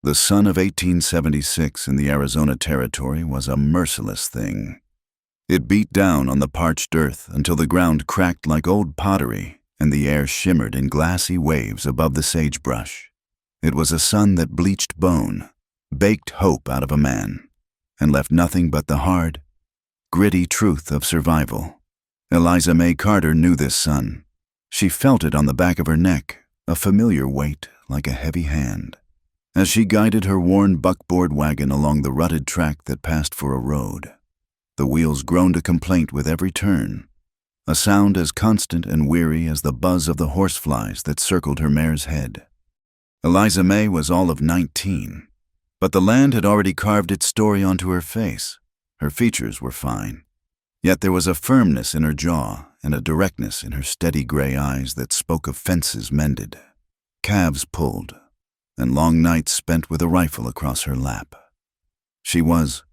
The sun of 1876 in the Arizona Territory was a merciless thing. It beat down on the parched earth until the ground cracked like old pottery and the air shimmered in glassy waves above the sagebrush. It was a sun that bleached bone, baked hope out of a man, and left nothing but the hard, gritty truth of survival. Eliza May Carter knew this sun. She felt it on the back of her neck, a familiar weight like a heavy hand, as she guided her worn buckboard wagon along the rutted track that passed for a road. The wheels groaned a complaint with every turn, a sound as constant and weary as the buzz of the horseflies that circled her mare's head. Eliza May was all of 19, but the land had already carved its story onto her face. Her features were fine, yet there was a firmness in her jaw and a directness in her steady gray eyes that spoke of fences mended, calves pulled, and long nights spent with a rifle across her lap. She was,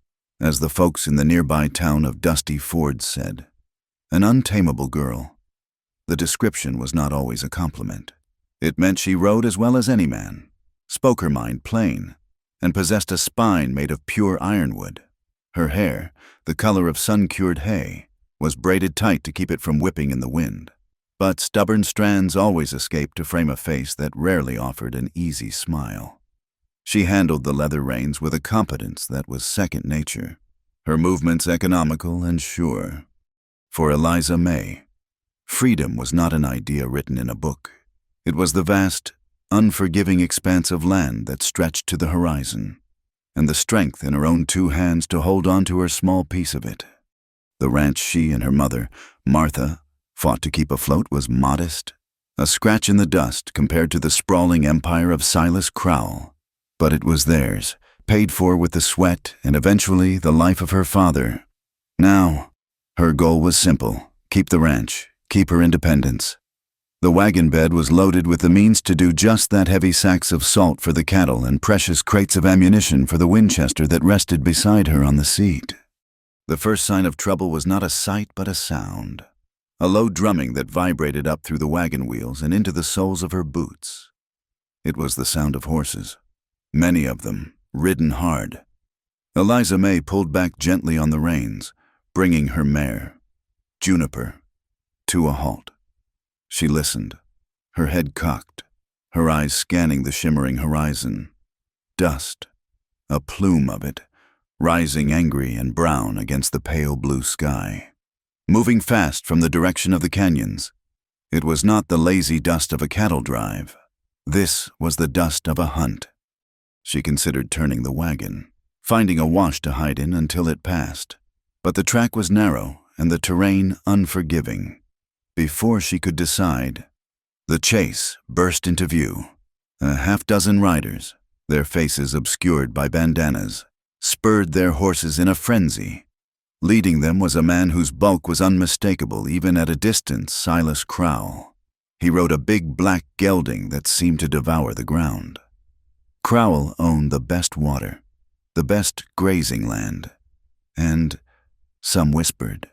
as the folks in the nearby town of Dusty Ford said, an untamable girl. The description was not always a compliment. It meant she rode as well as any man, spoke her mind plain, and possessed a spine made of pure ironwood. Her hair, the color of sun-cured hay, was braided tight to keep it from whipping in the wind. But stubborn strands always escaped to frame a face that rarely offered an easy smile. She handled the leather reins with a competence that was second nature, her movements economical and sure. For Eliza May, freedom was not an idea written in a book. It was the vast, unforgiving expanse of land that stretched to the horizon, and the strength in her own two hands to hold on to her small piece of it. The ranch she and her mother, Martha, fought to keep afloat was modest, a scratch in the dust compared to the sprawling empire of Silas Crowell. But it was theirs, paid for with the sweat and eventually the life of her father. Now, her goal was simple: keep the ranch, keep her independence. The wagon bed was loaded with the means to do just that: heavy sacks of salt for the cattle and precious crates of ammunition for the Winchester that rested beside her on the seat. The first sign of trouble was not a sight but a sound, a low drumming that vibrated up through the wagon wheels and into the soles of her boots. It was the sound of horses, many of them, ridden hard. Eliza May pulled back gently on the reins, bringing her mare, Juniper, to a halt. She listened, her head cocked, her eyes scanning the shimmering horizon. Dust, a plume of it, rising angry and brown against the pale blue sky, moving fast from the direction of the canyons. It was not the lazy dust of a cattle drive. This was the dust of a hunt. She considered turning the wagon, finding a wash to hide in until it passed. But the track was narrow and the terrain unforgiving. Before she could decide, the chase burst into view. A half-dozen riders, their faces obscured by bandanas, spurred their horses in a frenzy. Leading them was a man whose bulk was unmistakable even at a distance: Silas Crowell. He rode a big black gelding that seemed to devour the ground. Crowell owned the best water, the best grazing land, and, some whispered,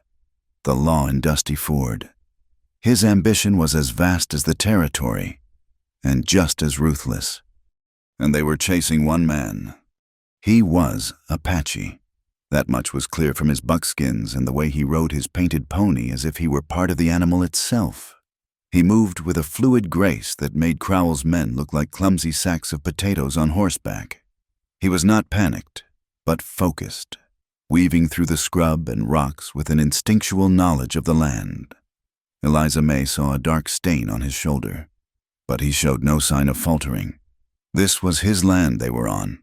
the law in Dusty Ford. His ambition was as vast as the territory, and just as ruthless. And they were chasing one man. He was Apache. That much was clear from his buckskins and the way he rode his painted pony as if he were part of the animal itself. He moved with a fluid grace that made Crowell's men look like clumsy sacks of potatoes on horseback. He was not panicked, but focused, weaving through the scrub and rocks with an instinctual knowledge of the land. Eliza May saw a dark stain on his shoulder, but he showed no sign of faltering. This was his land they were on,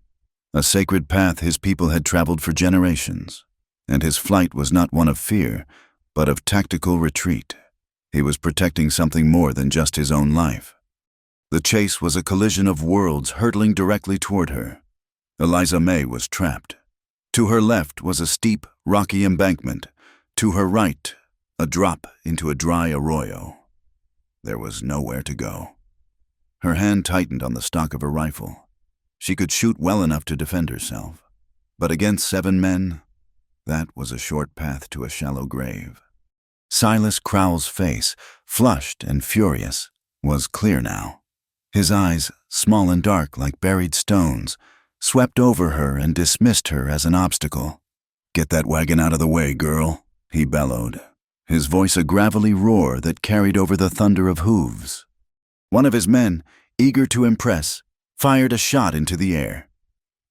a sacred path his people had traveled for generations, and his flight was not one of fear, but of tactical retreat. He was protecting something more than just his own life. The chase was a collision of worlds hurtling directly toward her. Eliza May was trapped. To her left was a steep, rocky embankment. To her right, a drop into a dry arroyo. There was nowhere to go. Her hand tightened on the stock of her rifle. She could shoot well enough to defend herself, but against 7 men, that was a short path to a shallow grave. Silas Crowell's face, flushed and furious, was clear now. His eyes, small and dark like buried stones, swept over her and dismissed her as an obstacle. "Get that wagon out of the way, girl," he bellowed, his voice a gravelly roar that carried over the thunder of hooves. One of his men, eager to impress, fired a shot into the air.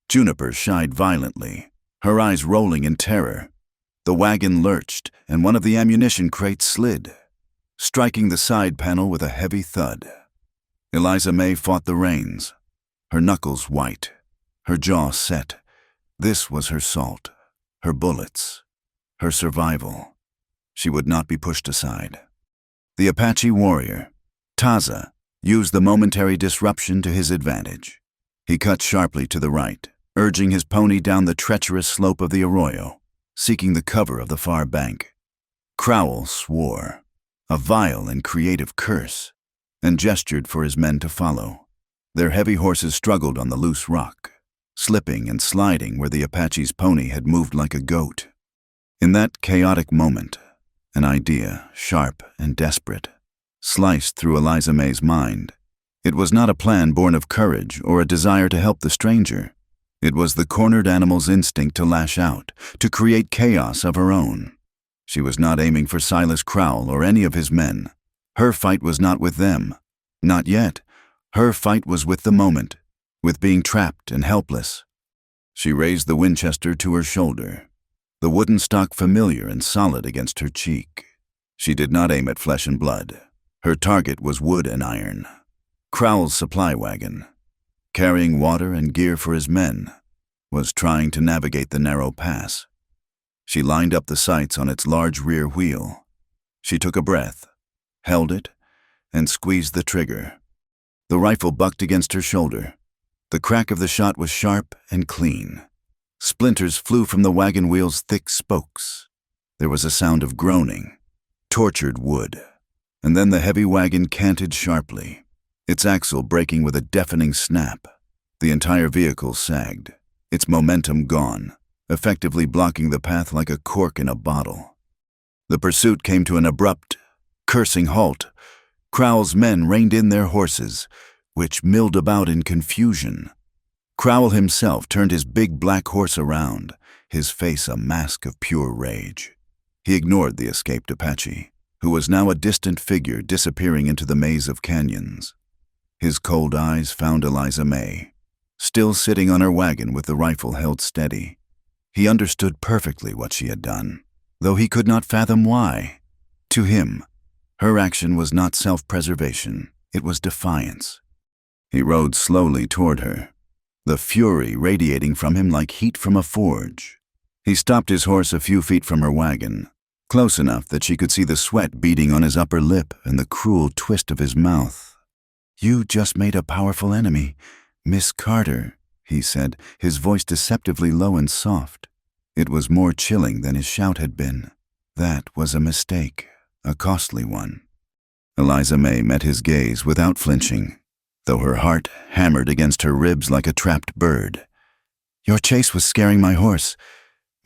Juniper shied violently, her eyes rolling in terror. The wagon lurched, and one of the ammunition crates slid, striking the side panel with a heavy thud. Eliza May fought the reins, her knuckles white, her jaw set. This was her salt, her bullets, her survival. She would not be pushed aside. The Apache warrior, Taza, used the momentary disruption to his advantage. He cut sharply to the right, urging his pony down the treacherous slope of the arroyo, seeking the cover of the far bank. Crowell swore, a vile and creative curse, and gestured for his men to follow. Their heavy horses struggled on the loose rock, slipping and sliding where the Apache's pony had moved like a goat. In that chaotic moment, an idea, sharp and desperate, sliced through Eliza May's mind. It was not a plan born of courage or a desire to help the stranger. It was the cornered animal's instinct to lash out, to create chaos of her own. She was not aiming for Silas Crowell or any of his men. Her fight was not with them. Not yet. Her fight was with the moment, with being trapped and helpless. She raised the Winchester to her shoulder, the wooden stock familiar and solid against her cheek. She did not aim at flesh and blood. Her target was wood and iron. Crowell's supply wagon, carrying water and gear for his men, was trying to navigate the narrow pass. She lined up the sights on its large rear wheel. She took a breath, held it, and squeezed the trigger. The rifle bucked against her shoulder. The crack of the shot was sharp and clean. Splinters flew from the wagon wheel's thick spokes. There was a sound of groaning, tortured wood, and then the heavy wagon canted sharply, its axle breaking with a deafening snap. The entire vehicle sagged, its momentum gone, effectively blocking the path like a cork in a bottle. The pursuit came to an abrupt, cursing halt. Crowell's men reined in their horses, which milled about in confusion. Crowell himself turned his big black horse around, his face a mask of pure rage. He ignored the escaped Apache, who was now a distant figure disappearing into the maze of canyons. His cold eyes found Eliza May, still sitting on her wagon with the rifle held steady. He understood perfectly what she had done, though he could not fathom why. To him, her action was not self-preservation, it was defiance. He rode slowly toward her, the fury radiating from him like heat from a forge. He stopped his horse a few feet from her wagon, close enough that she could see the sweat beading on his upper lip and the cruel twist of his mouth. "You just made a powerful enemy, Miss Carter," he said, his voice deceptively low and soft. It was more chilling than his shout had been. That was a mistake, a costly one. Eliza May met his gaze without flinching, though her heart hammered against her ribs like a trapped bird. "Your chase was scaring my horse.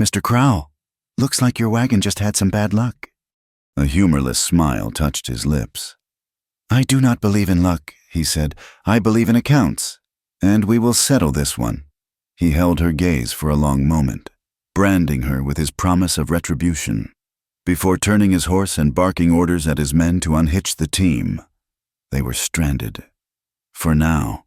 Mr. Crowell, looks like your wagon just had some bad luck." A humorless smile touched his lips. "I do not believe in luck," he said. "I believe in accounts, and we will settle this one." He held her gaze for a long moment, branding her with his promise of retribution, before turning his horse and barking orders at his men to unhitch the team. They were stranded. For now.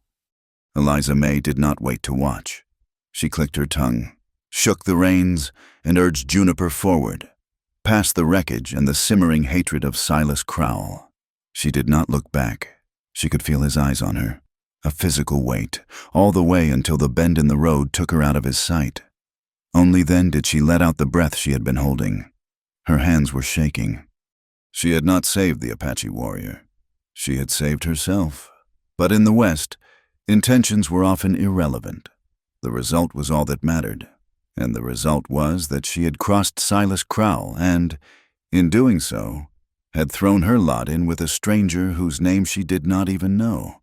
Eliza May did not wait to watch. She clicked her tongue, shook the reins, and urged Juniper forward, past the wreckage and the simmering hatred of Silas Crowell. She did not look back. She could feel his eyes on her, a physical weight, all the way until the bend in the road took her out of his sight. Only then did she let out the breath she had been holding. Her hands were shaking. She had not saved the Apache warrior. She had saved herself. But in the West, intentions were often irrelevant. The result was all that mattered, and the result was that she had crossed Silas Crowell and, in doing so, had thrown her lot in with a stranger whose name she did not even know.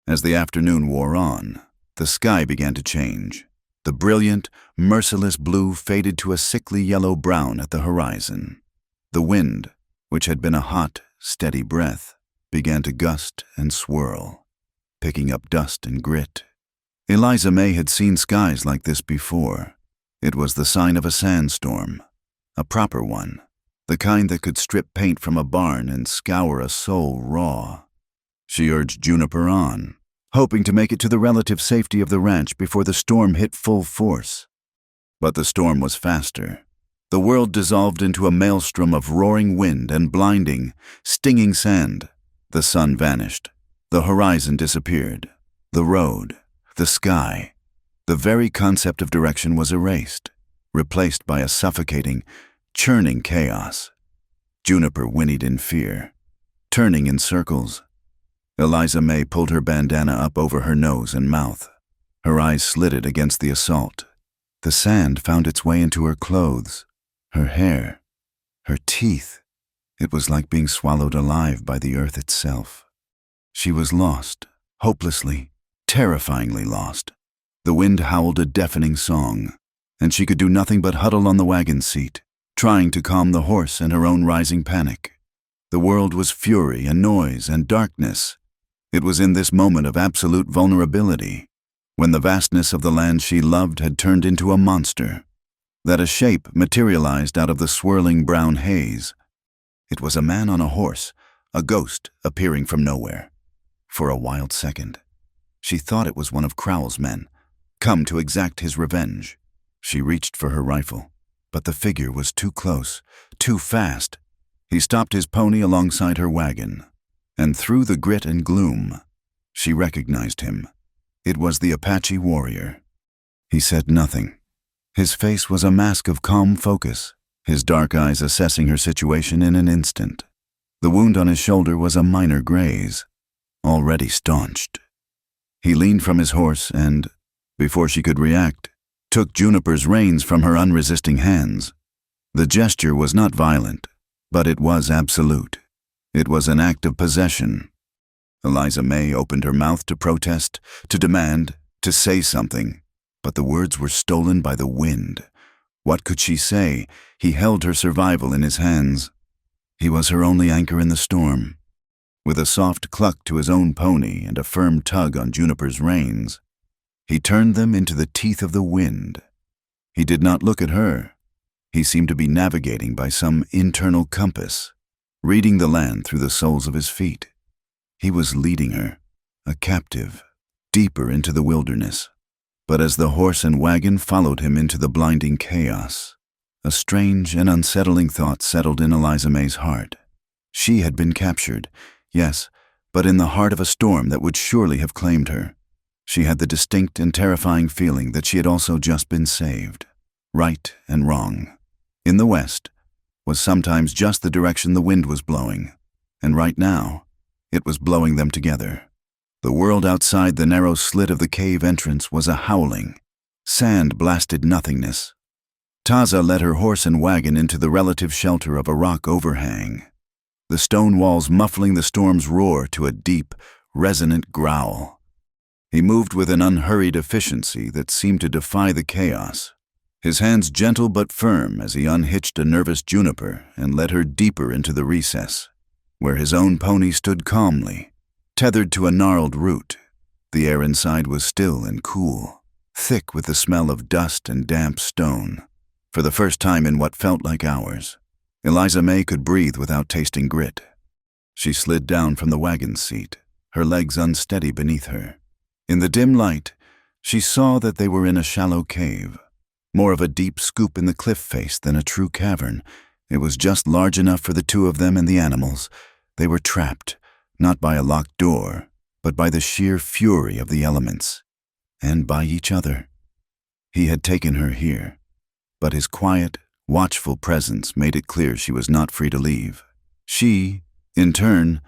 As the afternoon wore on, the sky began to change. The brilliant, merciless blue faded to a sickly yellow-brown at the horizon. The wind, which had been a hot, steady breath, began to gust and swirl, picking up dust and grit. Eliza May had seen skies like this before. It was the sign of a sandstorm, a proper one, the kind that could strip paint from a barn and scour a soul raw. She urged Juniper on, hoping to make it to the relative safety of the ranch before the storm hit full force. But the storm was faster. The world dissolved into a maelstrom of roaring wind and blinding, stinging sand. The sun vanished. The horizon disappeared. The road, the sky, the very concept of direction was erased, replaced by a suffocating, churning chaos. Juniper whinnied in fear, turning in circles. Eliza May pulled her bandana up over her nose and mouth. Her eyes slitted against the assault. The sand found its way into her clothes, her hair, her teeth. It was like being swallowed alive by the earth itself. She was lost, hopelessly, terrifyingly lost. The wind howled a deafening song, and she could do nothing but huddle on the wagon seat, trying to calm the horse and her own rising panic. The world was fury and noise and darkness. It was in this moment of absolute vulnerability, when the vastness of the land she loved had turned into a monster, that a shape materialized out of the swirling brown haze. It was a man on a horse, a ghost appearing from nowhere. For a wild second, she thought it was one of Crowell's men, come to exact his revenge. She reached for her rifle, but the figure was too close, too fast. He stopped his pony alongside her wagon, and through the grit and gloom, she recognized him. It was the Apache warrior. He said nothing. His face was a mask of calm focus, his dark eyes assessing her situation in an instant. The wound on his shoulder was a minor graze, already staunched. He leaned from his horse and, before she could react, took Juniper's reins from her unresisting hands. The gesture was not violent, but it was absolute. It was an act of possession. Eliza May opened her mouth to protest, to demand, to say something, but the words were stolen by the wind. What could she say? He held her survival in his hands. He was her only anchor in the storm. With a soft cluck to his own pony and a firm tug on Juniper's reins, he turned them into the teeth of the wind. He did not look at her. He seemed to be navigating by some internal compass, reading the land through the soles of his feet. He was leading her, a captive, deeper into the wilderness. But as the horse and wagon followed him into the blinding chaos, a strange and unsettling thought settled in Eliza May's heart. She had been captured, yes, but in the heart of a storm that would surely have claimed her. She had the distinct and terrifying feeling that she had also just been saved. Right and wrong, in the west, was sometimes just the direction the wind was blowing, and right now, it was blowing them together. The world outside the narrow slit of the cave entrance was a howling, sand-blasted nothingness. Taza led her horse and wagon into the relative shelter of a rock overhang, the stone walls muffling the storm's roar to a deep, resonant growl. He moved with an unhurried efficiency that seemed to defy the chaos, his hands gentle but firm as he unhitched a nervous Juniper and led her deeper into the recess, where his own pony stood calmly, tethered to a gnarled root. The air inside was still and cool, thick with the smell of dust and damp stone. For the first time in what felt like hours, Eliza May could breathe without tasting grit. She slid down from the wagon seat, her legs unsteady beneath her. In the dim light, she saw that they were in a shallow cave, more of a deep scoop in the cliff face than a true cavern. It was just large enough for the two of them and the animals. They were trapped, not by a locked door, but by the sheer fury of the elements, and by each other. He had taken her here, but his quiet, watchful presence made it clear she was not free to leave. She, in turn,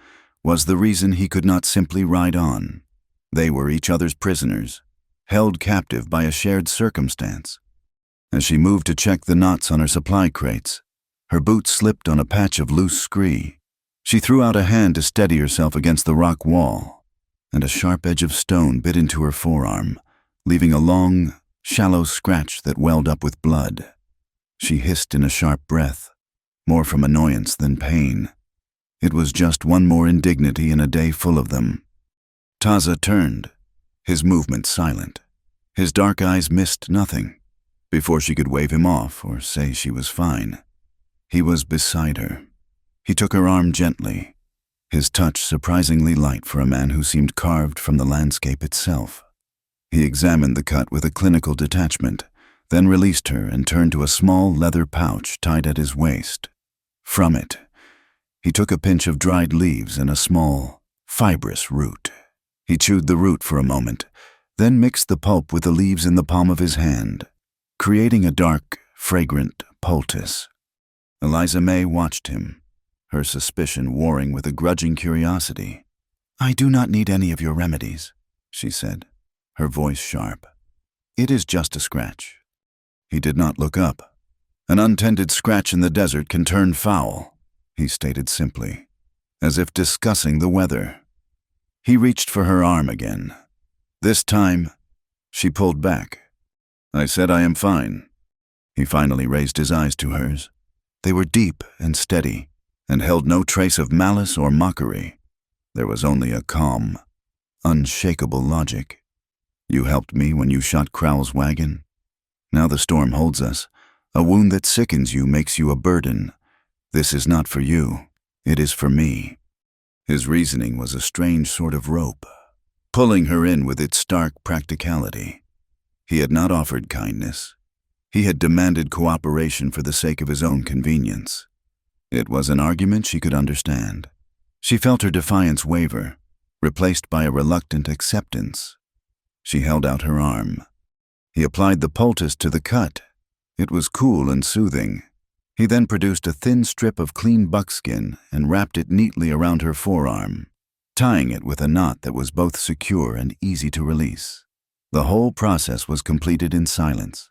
was the reason he could not simply ride on. They were each other's prisoners, held captive by a shared circumstance. As she moved to check the knots on her supply crates, her boots slipped on a patch of loose scree. She threw out a hand to steady herself against the rock wall, and a sharp edge of stone bit into her forearm, leaving a long, shallow scratch that welled up with blood. She hissed in a sharp breath, more from annoyance than pain. It was just one more indignity in a day full of them. Taza turned, his movement silent. His dark eyes missed nothing. Before she could wave him off or say she was fine, he was beside her. He took her arm gently, his touch surprisingly light for a man who seemed carved from the landscape itself. He examined the cut with a clinical detachment, then released her and turned to a small leather pouch tied at his waist. From it, he took a pinch of dried leaves and a small, fibrous root. He chewed the root for a moment, then mixed the pulp with the leaves in the palm of his hand, creating a dark, fragrant poultice. Eliza May watched him, her suspicion warring with a grudging curiosity. "I do not need any of your remedies," she said, her voice sharp. "It is just a scratch." He did not look up. "An untended scratch in the desert can turn foul," he stated simply, as if discussing the weather. He reached for her arm again. This time, she pulled back. "I said I am fine." He finally raised his eyes to hers. They were deep and steady, and held no trace of malice or mockery. There was only a calm, unshakable logic. "You helped me when you shot Crowell's wagon. Now the storm holds us. A wound that sickens you makes you a burden. This is not for you. It is for me." His reasoning was a strange sort of rope, pulling her in with its stark practicality. He had not offered kindness. He had demanded cooperation for the sake of his own convenience. It was an argument she could understand. She felt her defiance waver, replaced by a reluctant acceptance. She held out her arm. He applied the poultice to the cut. It was cool and soothing. He then produced a thin strip of clean buckskin and wrapped it neatly around her forearm, tying it with a knot that was both secure and easy to release. The whole process was completed in silence.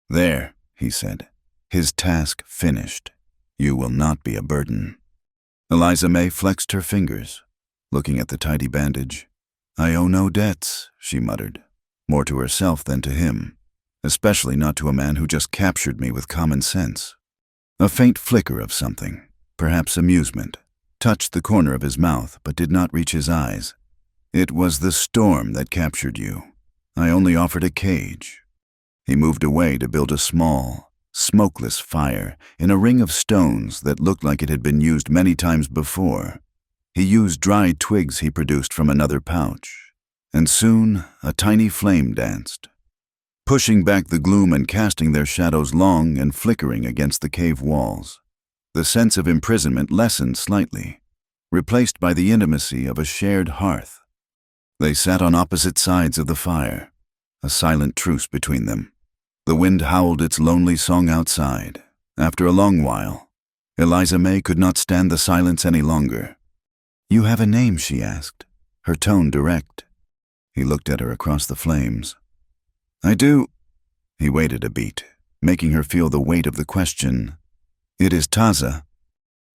"There," he said, his task finished. "You will not be a burden." Eliza May flexed her fingers, looking at the tidy bandage. "I owe no debts," she muttered, more to herself than to him, especially not to a man who just captured me with common sense. A faint flicker of something, perhaps amusement, touched the corner of his mouth but did not reach his eyes. "It was the storm that captured you. I only offered a cage." He moved away to build a small, smokeless fire in a ring of stones that looked like it had been used many times before. He used dry twigs he produced from another pouch, and soon a tiny flame danced, pushing back the gloom and casting their shadows long and flickering against the cave walls. The sense of imprisonment lessened slightly, replaced by the intimacy of a shared hearth. They sat on opposite sides of the fire, a silent truce between them. The wind howled its lonely song outside. After a long while, Eliza May could not stand the silence any longer. "You have a name?" she asked, her tone direct. He looked at her across the flames. "I do." He waited a beat, making her feel the weight of the question. "It is Taza."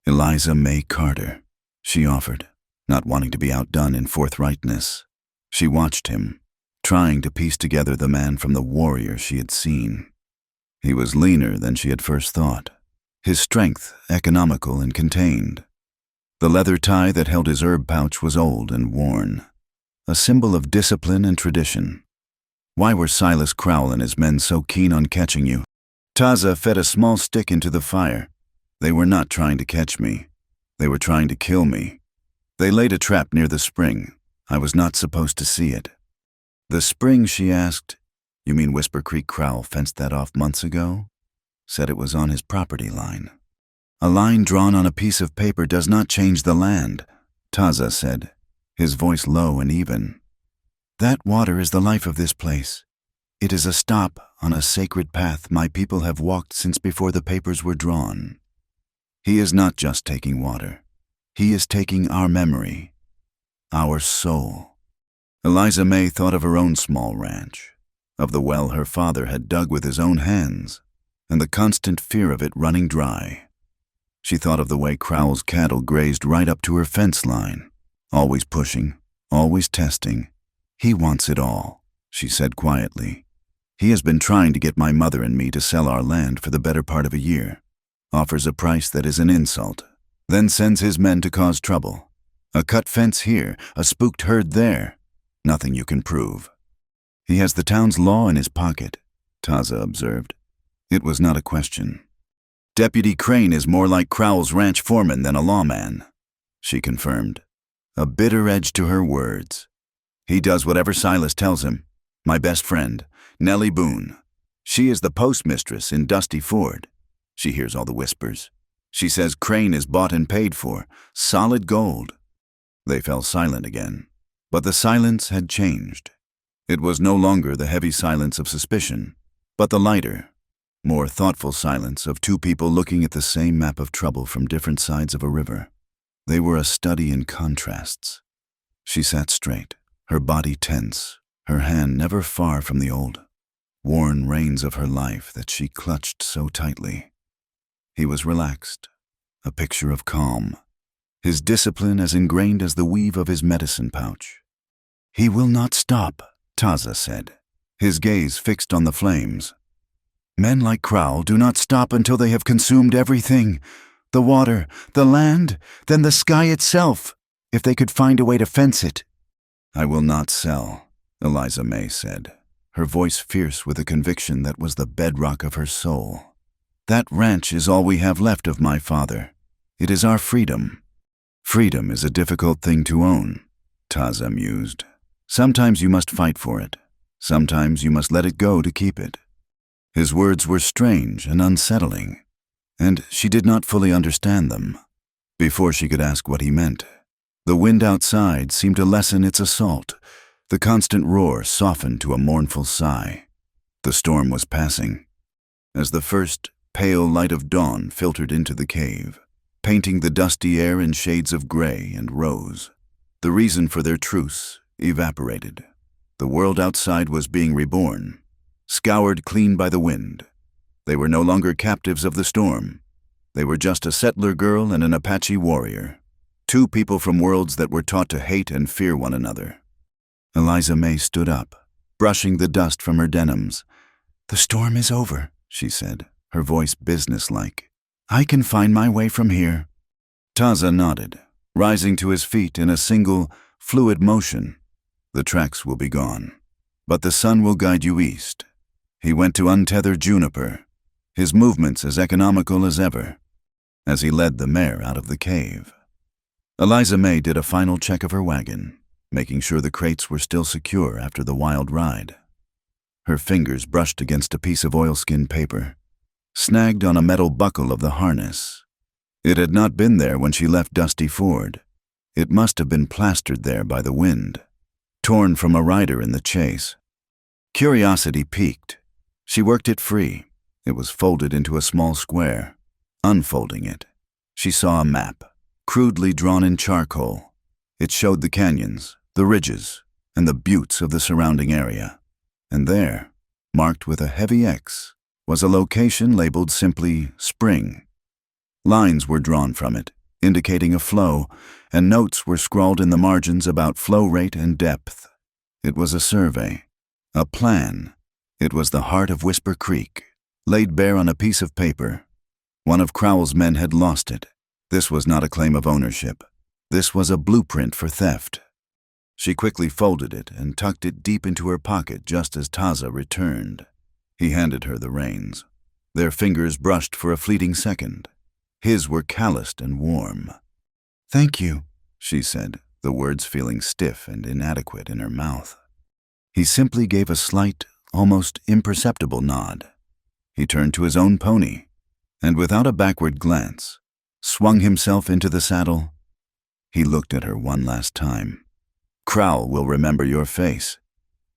"Eliza May Carter," she offered, not wanting to be outdone in forthrightness. She watched him, trying to piece together the man from the warrior she had seen. He was leaner than she had first thought, his strength economical and contained. The leather tie that held his herb pouch was old and worn, a symbol of discipline and tradition. Why were Silas Crowell and his men so keen on catching you? Taza fed a small stick into the fire. "They were not trying to catch me. They were trying to kill me. They laid a trap near the spring. I was not supposed to see it." "The spring?" she asked. "You mean Whisper Creek Crowell fenced that off months ago? Said it was on his property line." "A line drawn on a piece of paper does not change the land," Taza said, his voice low and even. "That water is the life of this place. It is a stop on a sacred path my people have walked since before the papers were drawn. He is not just taking water. He is taking our memory, our soul." Eliza May thought of her own small ranch, of the well her father had dug with his own hands, and the constant fear of it running dry. She thought of the way Crowell's cattle grazed right up to her fence line, always pushing, always testing. "He wants it all," she said quietly. "He has been trying to get my mother and me to sell our land for the better part of a year. Offers a price that is an insult, then sends his men to cause trouble. A cut fence here, a spooked herd there. Nothing you can prove." He has the town's law in his pocket, Taza observed. It was not a question. Deputy Crane is more like Crowell's ranch foreman than a lawman, she confirmed, a bitter edge to her words. He does whatever Silas tells him. My best friend, Nellie Boone. She is the postmistress in Dusty Ford. She hears all the whispers. She says Crane is bought and paid for, solid gold. They fell silent again, but the silence had changed. It was no longer the heavy silence of suspicion, but the lighter, more thoughtful silence of two people looking at the same map of trouble from different sides of a river. They were a study in contrasts. She sat straight, her body tense, her hand never far from the old, worn reins of her life that she clutched so tightly. He was relaxed, a picture of calm, his discipline as ingrained as the weave of his medicine pouch. He will not stop, Taza said, his gaze fixed on the flames. Men like Crowell do not stop until they have consumed everything, the water, the land, then the sky itself, if they could find a way to fence it. I will not sell, Eliza May said, her voice fierce with a conviction that was the bedrock of her soul. That ranch is all we have left of my father. It is our freedom. Freedom is a difficult thing to own, Taza mused. Sometimes you must fight for it. Sometimes you must let it go to keep it. His words were strange and unsettling, and she did not fully understand them. Before she could ask what he meant, the wind outside seemed to lessen its assault. The constant roar softened to a mournful sigh. The storm was passing. As the first pale light of dawn filtered into the cave, painting the dusty air in shades of gray and rose, the reason for their truce evaporated. The world outside was being reborn, scoured clean by the wind. They were no longer captives of the storm. They were just a settler girl and an Apache warrior, two people from worlds that were taught to hate and fear one another. Eliza May stood up, brushing the dust from her denims. The storm is over, she said, her voice businesslike. I can find my way from here. Taza nodded, rising to his feet in a single, fluid motion. The tracks will be gone, but the sun will guide you east. He went to untether Juniper, his movements as economical as ever, as he led the mare out of the cave. Eliza May did a final check of her wagon, making sure the crates were still secure after the wild ride. Her fingers brushed against a piece of oilskin paper, snagged on a metal buckle of the harness. It had not been there when she left Dusty Ford. It must have been plastered there by the wind, torn from a rider in the chase. Curiosity piqued. She worked it free. It was folded into a small square. Unfolding it, she saw a map, crudely drawn in charcoal. It showed the canyons, the ridges, and the buttes of the surrounding area. And there, marked with a heavy X, was a location labeled simply Spring. Lines were drawn from it, indicating a flow, and notes were scrawled in the margins about flow rate and depth. It was a survey, a plan. It was the heart of Whisper Creek, laid bare on a piece of paper. One of Crowell's men had lost it. This was not a claim of ownership. This was a blueprint for theft. She quickly folded it and tucked it deep into her pocket just as Taza returned. He handed her the reins. Their fingers brushed for a fleeting second. His were calloused and warm. Thank you, she said, the words feeling stiff and inadequate in her mouth. He simply gave a slight, almost imperceptible nod. He turned to his own pony, and without a backward glance, swung himself into the saddle. He looked at her one last time. Crowell will remember your face.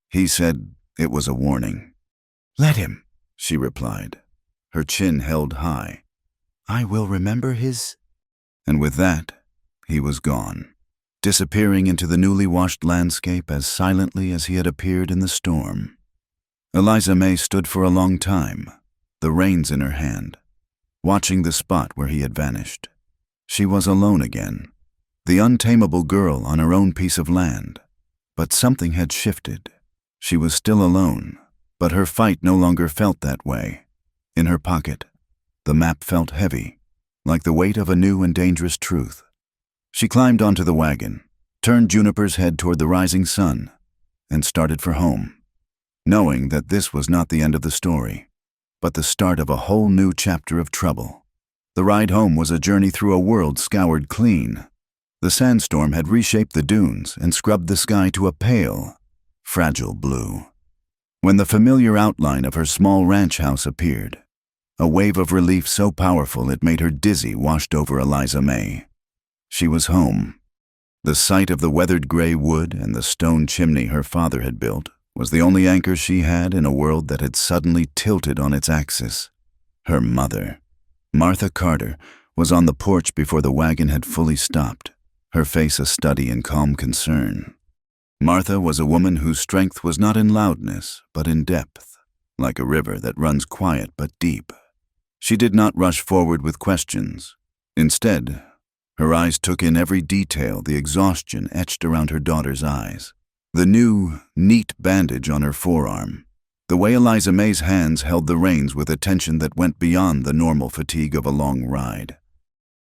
He said it was a warning. Let him, she replied, her chin held high. I will remember his... And with that, he was gone, disappearing into the newly washed landscape as silently as he had appeared in the storm. Eliza May stood for a long time, the reins in her hand, watching the spot where he had vanished. She was alone again, the untamable girl on her own piece of land. But something had shifted. She was still alone, but her fight no longer felt that way. In her pocket, the map felt heavy, like the weight of a new and dangerous truth. She climbed onto the wagon, turned Juniper's head toward the rising sun, and started for home. knowing that this was not the end of the story, but the start of a whole new chapter of trouble. The ride home was a journey through a world scoured clean. The sandstorm had reshaped the dunes and scrubbed the sky to a pale, fragile blue. When the familiar outline of her small ranch house appeared, a wave of relief so powerful it made her dizzy washed over Eliza May. She was home. The sight of the weathered gray wood and the stone chimney her father had built was the only anchor she had in a world that had suddenly tilted on its axis. Her mother, Martha Carter, was on the porch before the wagon had fully stopped, her face a study in calm concern. Martha was a woman whose strength was not in loudness, but in depth, like a river that runs quiet but deep. She did not rush forward with questions. Instead, her eyes took in every detail, the exhaustion etched around her daughter's eyes, the new, neat bandage on her forearm, the way Eliza May's hands held the reins with attention that went beyond the normal fatigue of a long ride.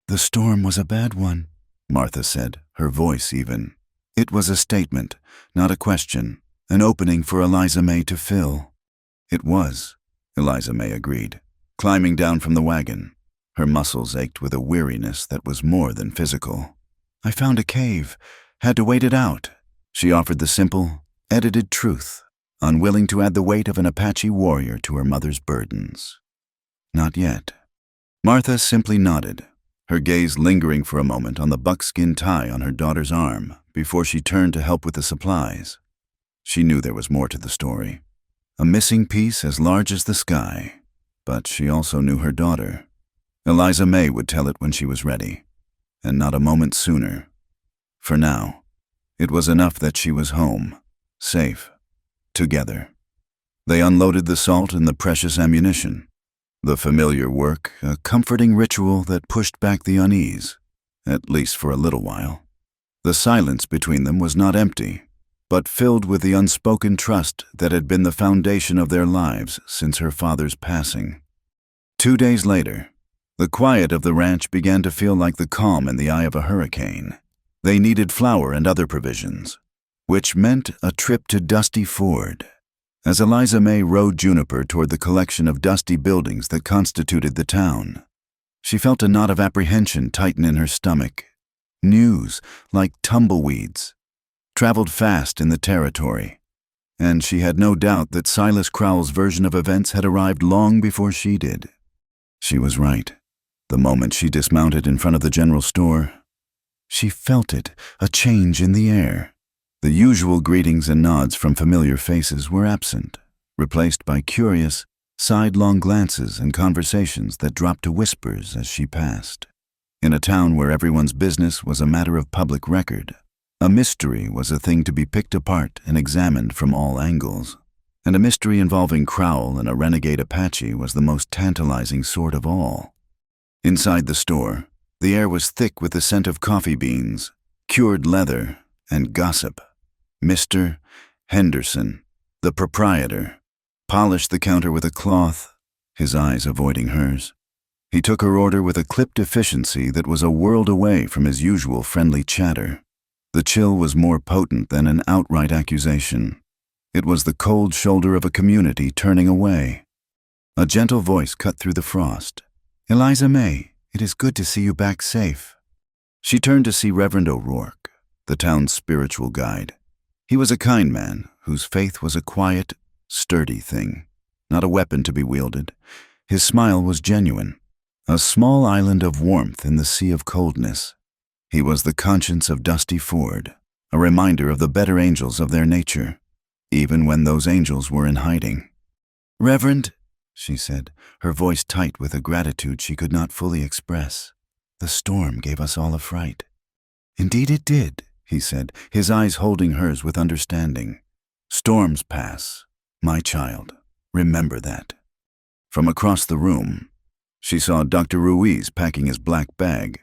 "The storm was a bad one," Martha said, her voice even. It was a statement, not a question, an opening for Eliza May to fill. It was, Eliza May agreed, climbing down from the wagon. Her muscles ached with a weariness that was more than physical. "I found a cave, had to wait it out." She offered the simple, edited truth, unwilling to add the weight of an Apache warrior to her mother's burdens. "Not yet." Martha simply nodded, her gaze lingering for a moment on the buckskin tie on her daughter's arm before she turned to help with the supplies. She knew there was more to the story, a missing piece as large as the sky, but she also knew her daughter. Eliza May would tell it when she was ready, and not a moment sooner. For now, it was enough that she was home, safe, together. They unloaded the salt and the precious ammunition. The familiar work, a comforting ritual that pushed back the unease, at least for a little while. The silence between them was not empty, but filled with the unspoken trust that had been the foundation of their lives since her father's passing. 2 days later, the quiet of the ranch began to feel like the calm in the eye of a hurricane. They needed flour and other provisions, which meant a trip to Dusty Ford. As Eliza May rode Juniper toward the collection of dusty buildings that constituted the town, she felt a knot of apprehension tighten in her stomach. News, like tumbleweeds, traveled fast in the territory, and she had no doubt that Silas Crowell's version of events had arrived long before she did. She was right. The moment she dismounted in front of the general store, she felt it, a change in the air. The usual greetings and nods from familiar faces were absent, replaced by curious, sidelong glances and conversations that dropped to whispers as she passed. In a town where everyone's business was a matter of public record, a mystery was a thing to be picked apart and examined from all angles. And a mystery involving Crowell and a renegade Apache was the most tantalizing sort of all. Inside the store, the air was thick with the scent of coffee beans, cured leather, and gossip. Mr. Henderson, the proprietor, polished the counter with a cloth, his eyes avoiding hers. He took her order with a clipped efficiency that was a world away from his usual friendly chatter. The chill was more potent than an outright accusation. It was the cold shoulder of a community turning away. A gentle voice cut through the frost. "Eliza May, it is good to see you back safe." She turned to see Reverend O'Rourke, the town's spiritual guide. He was a kind man whose faith was a quiet, sturdy thing, not a weapon to be wielded. His smile was genuine, a small island of warmth in the sea of coldness. He was the conscience of Dusty Ford, a reminder of the better angels of their nature, even when those angels were in hiding. "Reverend," she said, her voice tight with a gratitude she could not fully express, "the storm gave us all a fright." "Indeed it did," he said, his eyes holding hers with understanding. "Storms pass, my child. Remember that." From across the room, she saw Dr. Ruiz packing his black bag.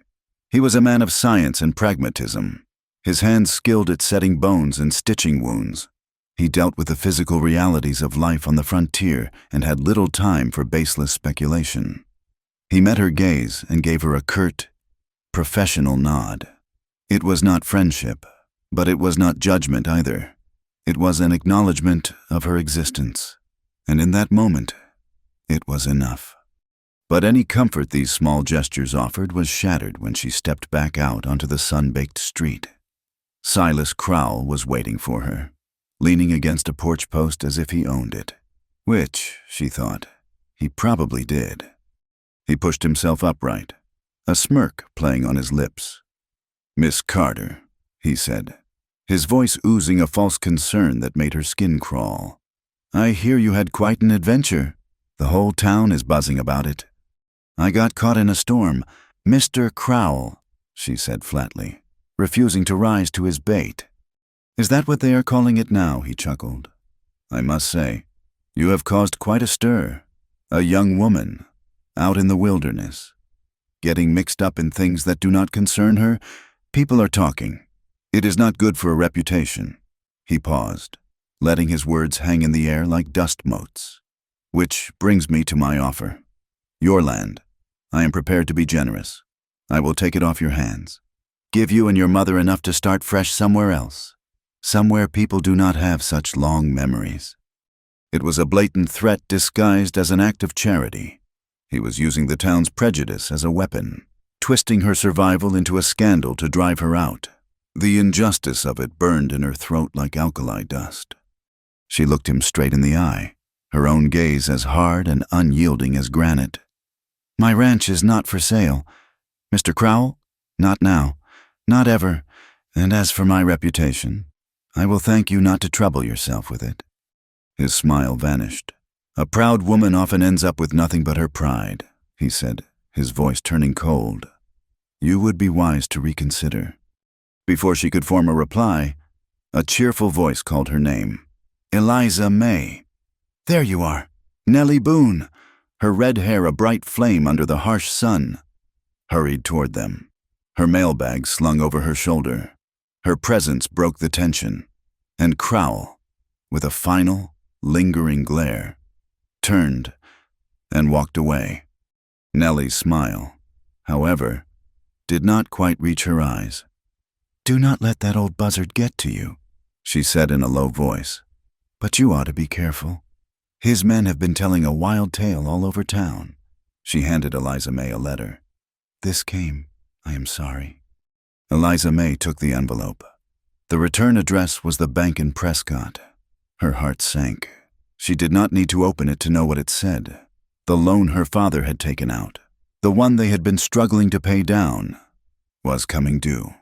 He was a man of science and pragmatism, his hands skilled at setting bones and stitching wounds. He dealt with the physical realities of life on the frontier and had little time for baseless speculation. He met her gaze and gave her a curt, professional nod. It was not friendship, but it was not judgment either. It was an acknowledgement of her existence, and in that moment, it was enough. But any comfort these small gestures offered was shattered when she stepped back out onto the sun-baked street. Silas Crowell was waiting for her, leaning against a porch post as if he owned it, which, she thought, he probably did. He pushed himself upright, a smirk playing on his lips. "Miss Carter," he said, his voice oozing a false concern that made her skin crawl. "I hear you had quite an adventure. The whole town is buzzing about it." "I got caught in a storm. Mr. Crowell," she said flatly, refusing to rise to his bait. "Is that what they are calling it now?" he chuckled. "I must say, you have caused quite a stir. A young woman, out in the wilderness, getting mixed up in things that do not concern her. People are talking. It is not good for a reputation." He paused, letting his words hang in the air like dust motes. "Which brings me to my offer. Your land. I am prepared to be generous. I will take it off your hands. Give you and your mother enough to start fresh somewhere else. Somewhere people do not have such long memories." It was a blatant threat disguised as an act of charity. He was using the town's prejudice as a weapon, twisting her survival into a scandal to drive her out. The injustice of it burned in her throat like alkali dust. She looked him straight in the eye, her own gaze as hard and unyielding as granite. "My ranch is not for sale. Mr. Crowell? Not now. Not ever. And as for my reputation, I will thank you not to trouble yourself with it." His smile vanished. "A proud woman often ends up with nothing but her pride," he said, his voice turning cold. "You would be wise to reconsider." Before she could form a reply, a cheerful voice called her name. "Eliza May." "There you are. Nellie Boone," her red hair a bright flame under the harsh sun, hurried toward them, her mailbag slung over her shoulder. Her presence broke the tension, and Crowell, with a final, lingering glare, turned and walked away. Nellie's smile, however, did not quite reach her eyes. "Do not let that old buzzard get to you," she said in a low voice. "But you ought to be careful. His men have been telling a wild tale all over town." She handed Eliza May a letter. "This came. I am sorry." Eliza May took the envelope. The return address was the bank in Prescott. Her heart sank. She did not need to open it to know what it said. The loan her father had taken out, the one they had been struggling to pay down, was coming due.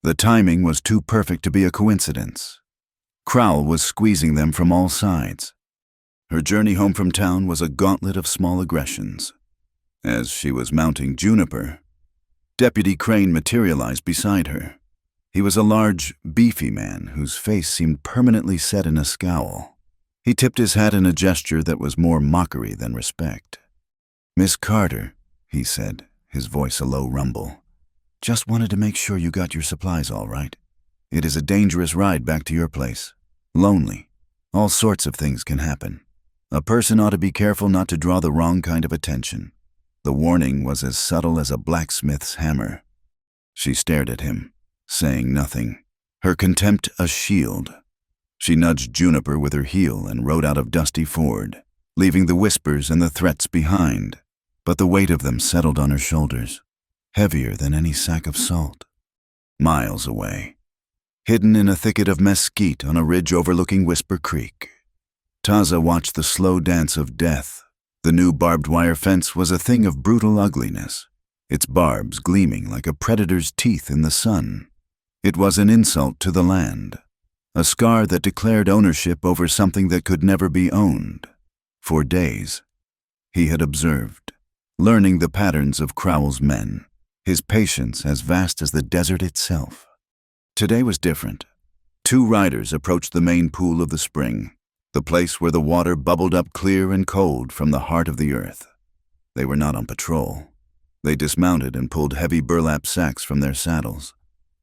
The timing was too perfect to be a coincidence. Crowell was squeezing them from all sides. Her journey home from town was a gauntlet of small aggressions. As she was mounting Juniper, Deputy Crane materialized beside her. He was a large, beefy man whose face seemed permanently set in a scowl. He tipped his hat in a gesture that was more mockery than respect. "Miss Carter," he said, his voice a low rumble. "Just wanted to make sure you got your supplies all right. It is a dangerous ride back to your place. Lonely. All sorts of things can happen. A person ought to be careful not to draw the wrong kind of attention." The warning was as subtle as a blacksmith's hammer. She stared at him, saying nothing, her contempt a shield. She nudged Juniper with her heel and rode out of Dusty Ford, leaving the whispers and the threats behind. But the weight of them settled on her shoulders, heavier than any sack of salt. Miles away, hidden in a thicket of mesquite on a ridge overlooking Whisper Creek, Taza watched the slow dance of death. The new barbed wire fence was a thing of brutal ugliness, its barbs gleaming like a predator's teeth in the sun. It was an insult to the land, a scar that declared ownership over something that could never be owned. For days, he had observed, learning the patterns of Crowell's men, his patience as vast as the desert itself. Today was different. Two riders approached the main pool of the spring, the place where the water bubbled up clear and cold from the heart of the earth. They were not on patrol. They dismounted and pulled heavy burlap sacks from their saddles.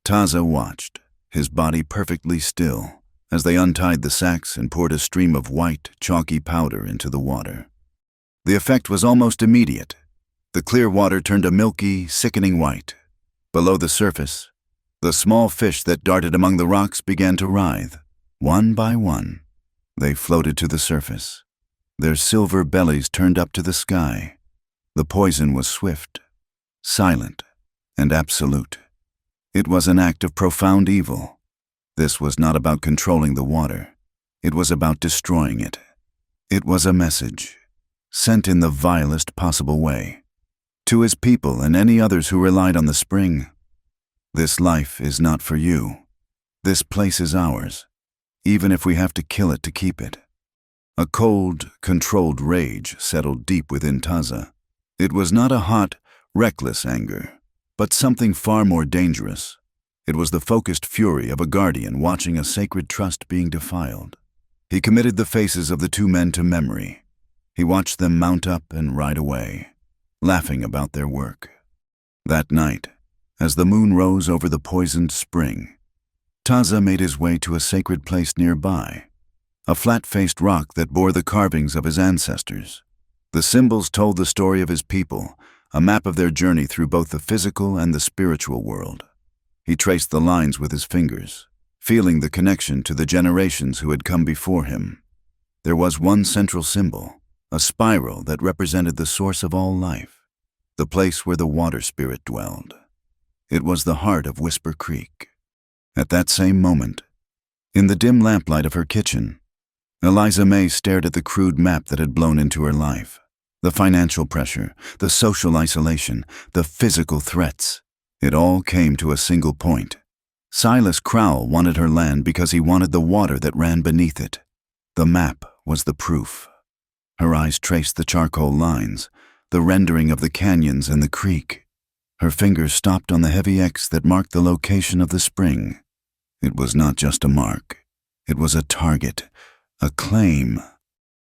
Taza watched, his body perfectly still, as they untied the sacks and poured a stream of white, chalky powder into the water. The effect was almost immediate. The clear water turned a milky, sickening white. Below the surface, the small fish that darted among the rocks began to writhe. One by one, they floated to the surface, their silver bellies turned up to the sky. The poison was swift, silent, and absolute. It was an act of profound evil. This was not about controlling the water. It was about destroying it. It was a message, sent in the vilest possible way. To his people and any others who relied on the spring, this life is not for you. This place is ours, even if we have to kill it to keep it. A cold, controlled rage settled deep within Taza. It was not a hot, reckless anger, but something far more dangerous. It was the focused fury of a guardian watching a sacred trust being defiled. He committed the faces of the two men to memory. He watched them mount up and ride away, laughing about their work. That night, as the moon rose over the poisoned spring, Taza made his way to a sacred place nearby, a flat-faced rock that bore the carvings of his ancestors. The symbols told the story of his people, a map of their journey through both the physical and the spiritual world. He traced the lines with his fingers, feeling the connection to the generations who had come before him. There was one central symbol, a spiral that represented the source of all life, the place where the water spirit dwelled. It was the heart of Whisper Creek. At that same moment, in the dim lamplight of her kitchen, Eliza May stared at the crude map that had blown into her life. The financial pressure, the social isolation, the physical threats. It all came to a single point. Silas Crowell wanted her land because he wanted the water that ran beneath it. The map was the proof. Her eyes traced the charcoal lines, the rendering of the canyons and the creek. Her fingers stopped on the heavy X that marked the location of the spring. It was not just a mark. It was a target, a claim.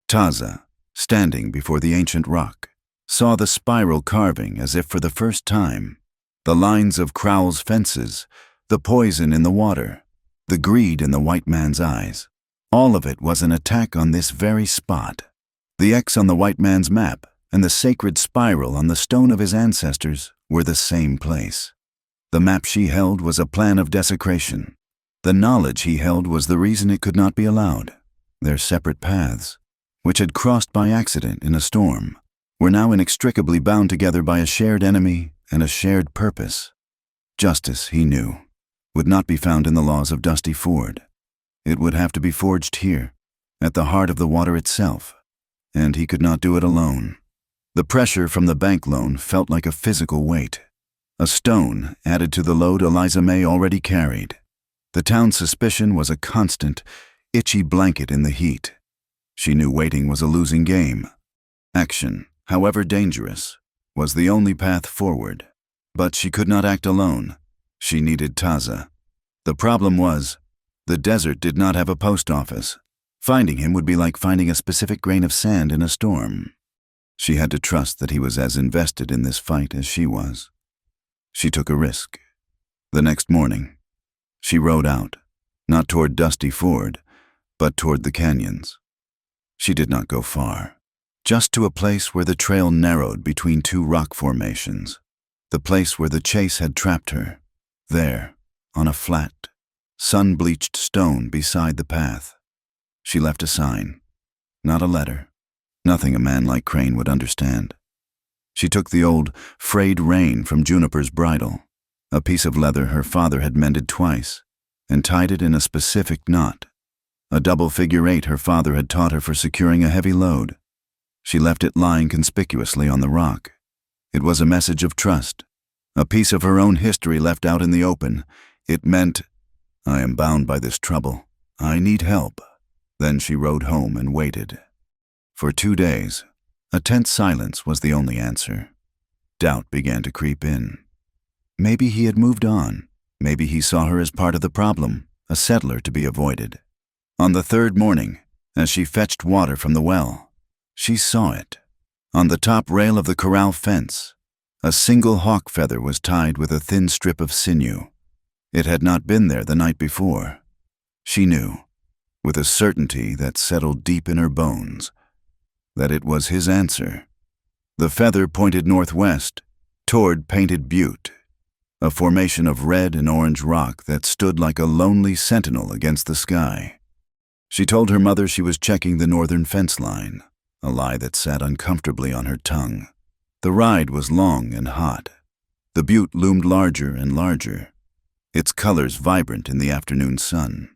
Taza, standing before the ancient rock, saw the spiral carving as if for the first time. The lines of Crowell's fences, the poison in the water, the greed in the white man's eyes. All of it was an attack on this very spot. The X on the white man's map and the sacred spiral on the stone of his ancestors were the same place. The map she held was a plan of desecration. The knowledge he held was the reason it could not be allowed. Their separate paths, which had crossed by accident in a storm, were now inextricably bound together by a shared enemy and a shared purpose. Justice, he knew, would not be found in the laws of Dusty Ford. It would have to be forged here, at the heart of the water itself, and he could not do it alone. The pressure from the bank loan felt like a physical weight, a stone added to the load Eliza May already carried. The town's suspicion was a constant, itchy blanket in the heat. She knew waiting was a losing game. Action, however dangerous, was the only path forward. But she could not act alone. She needed Taza. The problem was, the desert did not have a post office. Finding him would be like finding a specific grain of sand in a storm. She had to trust that he was as invested in this fight as she was. She took a risk. The next morning, she rode out, not toward Dusty Ford, but toward the canyons. She did not go far, just to a place where the trail narrowed between two rock formations, the place where the chase had trapped her. There, on a flat, sun-bleached stone beside the path, she left a sign, not a letter, nothing a man like Crane would understand. She took the old, frayed rein from Juniper's bridle, a piece of leather her father had mended twice, and tied it in a specific knot, a double figure 8 her father had taught her for securing a heavy load. She left it lying conspicuously on the rock. It was a message of trust, a piece of her own history left out in the open. It meant, I am bound by this trouble. I need help. Then she rode home and waited. For 2 days, a tense silence was the only answer. Doubt began to creep in. Maybe he had moved on. Maybe he saw her as part of the problem, a settler to be avoided. On the third morning, as she fetched water from the well, she saw it. On the top rail of the corral fence, a single hawk feather was tied with a thin strip of sinew. It had not been there the night before. She knew, with a certainty that settled deep in her bones, that it was his answer. The feather pointed northwest, toward Painted Butte, a formation of red and orange rock that stood like a lonely sentinel against the sky. She told her mother she was checking the northern fence line, a lie that sat uncomfortably on her tongue. The ride was long and hot. The butte loomed larger and larger, its colors vibrant in the afternoon sun.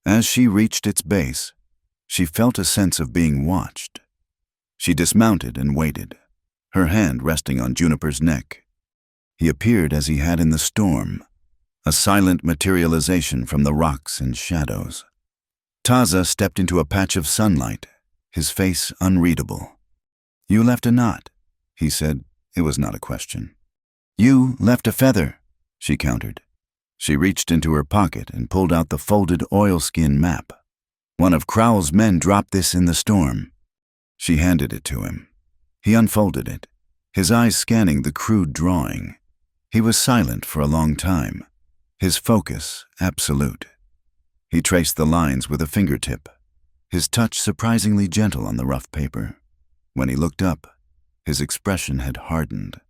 As she reached its base, she felt a sense of being watched. She dismounted and waited, her hand resting on Juniper's neck. He appeared as he had in the storm, a silent materialization from the rocks and shadows. Taza stepped into a patch of sunlight, his face unreadable. "You left a knot," he said. It was not a question. "You left a feather," she countered. She reached into her pocket and pulled out the folded oilskin map. "One of Crowell's men dropped this in the storm." She handed it to him. He unfolded it, his eyes scanning the crude drawing. He was silent for a long time, his focus absolute. He traced the lines with a fingertip, his touch surprisingly gentle on the rough paper. When he looked up, his expression had hardened.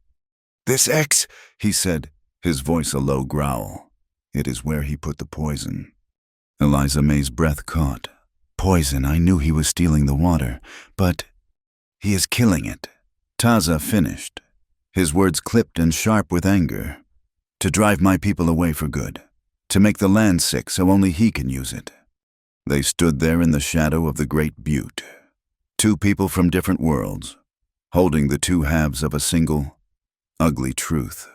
"This X," he said, his voice a low growl. "It is where he put the poison." Eliza May's breath caught. "Poison, I knew he was stealing the water, but he is killing it." Taza finished, his words clipped and sharp with anger. "To drive my people away for good. To make the land sick so only he can use it." They stood there in the shadow of the great butte, two people from different worlds, holding the two halves of a single, ugly truth.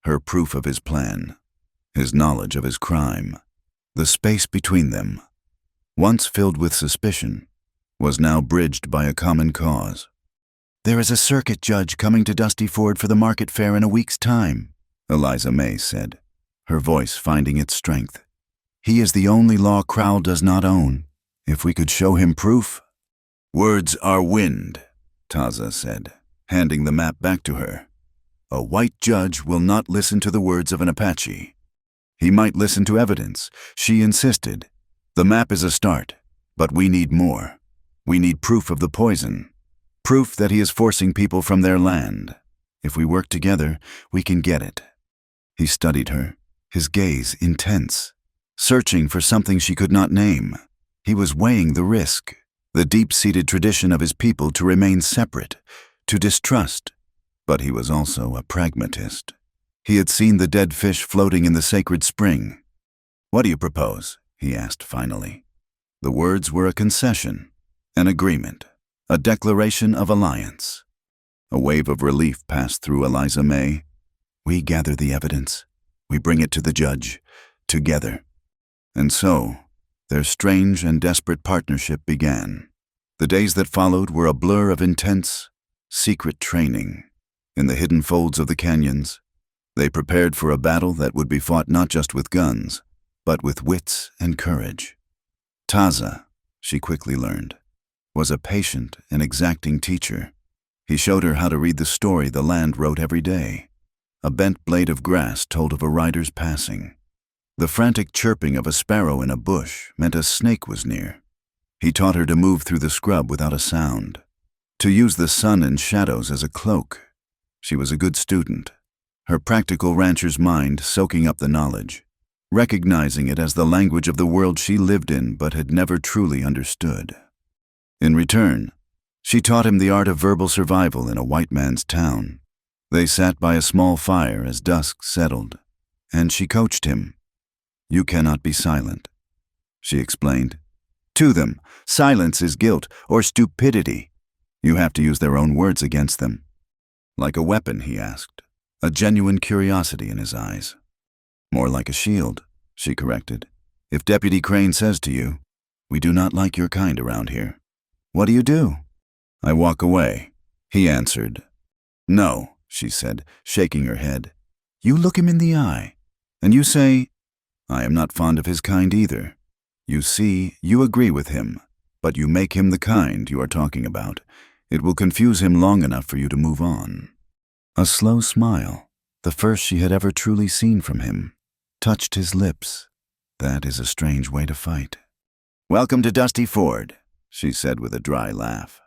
Her proof of his plan, his knowledge of his crime. The space between them, once filled with suspicion, was now bridged by a common cause. "There is a circuit judge coming to Dusty Ford for the market fair in a week's time," Eliza May said, her voice finding its strength. "He is the only law Crowell does not own. If we could show him proof—" "Words are wind," Taza said, handing the map back to her. "A white judge will not listen to the words of an Apache. He might listen to evidence," she insisted. "The map is a start, but we need more. We need proof of the poison, proof that he is forcing people from their land. If we work together, we can get it." He studied her, his gaze intense, searching for something she could not name. He was weighing the risk, the deep-seated tradition of his people to remain separate, to distrust. But he was also a pragmatist. He had seen the dead fish floating in the sacred spring. "What do you propose?" he asked finally. The words were a concession, an agreement, a declaration of alliance. A wave of relief passed through Eliza May. "We gather the evidence. We bring it to the judge, together." And so, their strange and desperate partnership began. The days that followed were a blur of intense, secret training. In the hidden folds of the canyons, they prepared for a battle that would be fought not just with guns, but with wits and courage. Taza, she quickly learned, was a patient and exacting teacher. He showed her how to read the story the land wrote every day. A bent blade of grass told of a rider's passing. The frantic chirping of a sparrow in a bush meant a snake was near. He taught her to move through the scrub without a sound, to use the sun and shadows as a cloak. She was a good student, her practical rancher's mind soaking up the knowledge, recognizing it as the language of the world she lived in but had never truly understood. In return, she taught him the art of verbal survival in a white man's town. They sat by a small fire as dusk settled, and she coached him. "You cannot be silent," she explained. "To them, silence is guilt or stupidity. You have to use their own words against them." "Like a weapon?" he asked, a genuine curiosity in his eyes. "More like a shield," she corrected. "If Deputy Crane says to you, 'We do not like your kind around here,' what do you do?" "I walk away," he answered. "No," she said, shaking her head. "You look him in the eye, and you say, 'I am not fond of his kind either.' You see, you agree with him, but you make him the kind you are talking about. It will confuse him long enough for you to move on." A slow smile, the first she had ever truly seen from him, touched his lips. "That is a strange way to fight." "Welcome to Dusty Ford," she said with a dry laugh.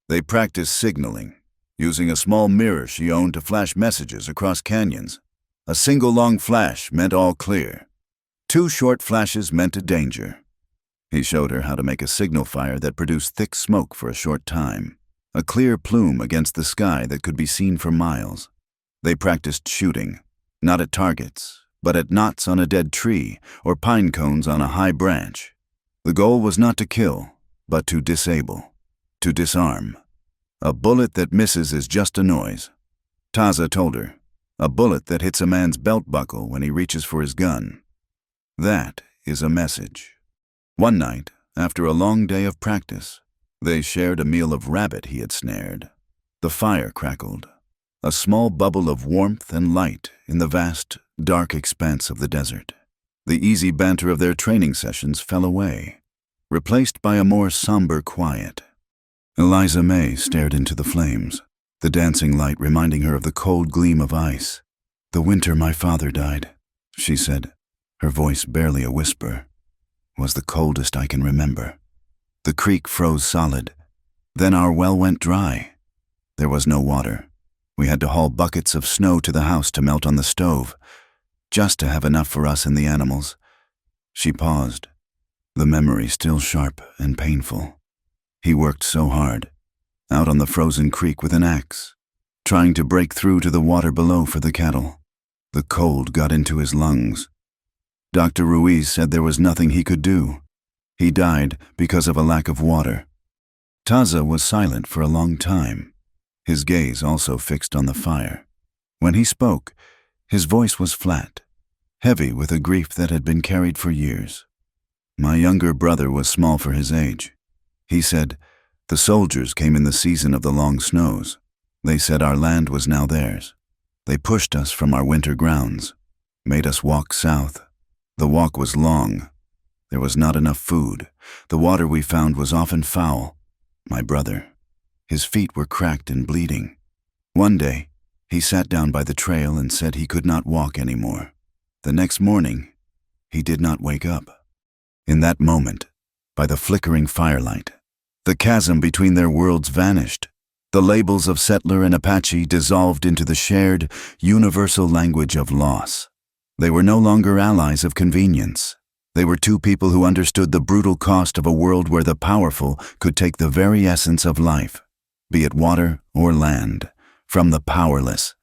They practiced signaling, using a small mirror she owned to flash messages across canyons. A single long flash meant all clear. 2 short flashes meant a danger. He showed her how to make a signal fire that produced thick smoke for a short time, a clear plume against the sky that could be seen for miles. They practiced shooting, not at targets, but at knots on a dead tree or pine cones on a high branch. The goal was not to kill, but to disable, to disarm. A bullet that misses is just a noise. Taza told her, a bullet that hits a man's belt buckle when he reaches for his gun. That is a message. One night, after a long day of practice, they shared a meal of rabbit he had snared. The fire crackled, a small bubble of warmth and light in the vast, dark expanse of the desert. The easy banter of their training sessions fell away, replaced by a more somber quiet. Eliza May stared into the flames, the dancing light reminding her of the cold gleam of ice. "The winter my father died," she said, her voice barely a whisper, "was the coldest I can remember. The creek froze solid. Then our well went dry. There was no water. We had to haul buckets of snow to the house to melt on the stove, just to have enough for us and the animals." She paused, the memory still sharp and painful. He worked so hard, out on the frozen creek with an axe, trying to break through to the water below for the cattle. The cold got into his lungs. Dr. Ruiz said there was nothing he could do. He died because of a lack of water. Taza was silent for a long time, his gaze also fixed on the fire. When he spoke, his voice was flat, heavy with a grief that had been carried for years. "My younger brother was small for his age," he said. "The soldiers came in the season of the long snows. They said our land was now theirs. They pushed us from our winter grounds, made us walk south. The walk was long. There was not enough food. The water we found was often foul. My brother, his feet were cracked and bleeding. One day, he sat down by the trail and said he could not walk anymore. The next morning, he did not wake up." In that moment, by the flickering firelight, the chasm between their worlds vanished. The labels of settler and Apache dissolved into the shared, universal language of loss. They were no longer allies of convenience. They were two people who understood the brutal cost of a world where the powerful could take the very essence of life, be it water or land, from the powerless.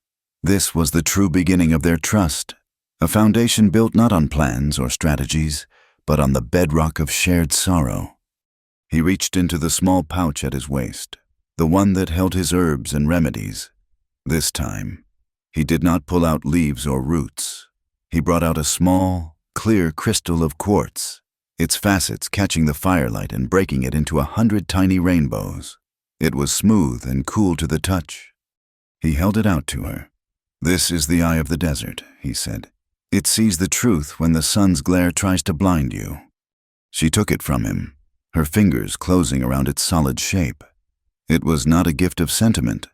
This was the true beginning of their trust, a foundation built not on plans or strategies, but on the bedrock of shared sorrow. He reached into the small pouch at his waist, the one that held his herbs and remedies. This time, he did not pull out leaves or roots. He brought out a small, clear crystal of quartz, its facets catching the firelight and breaking it into 100 tiny rainbows. It was smooth and cool to the touch. He held it out to her. "This is the eye of the desert," he said. "It sees the truth when the sun's glare tries to blind you." She took it from him, her fingers closing around its solid shape. It was not a gift of sentiment,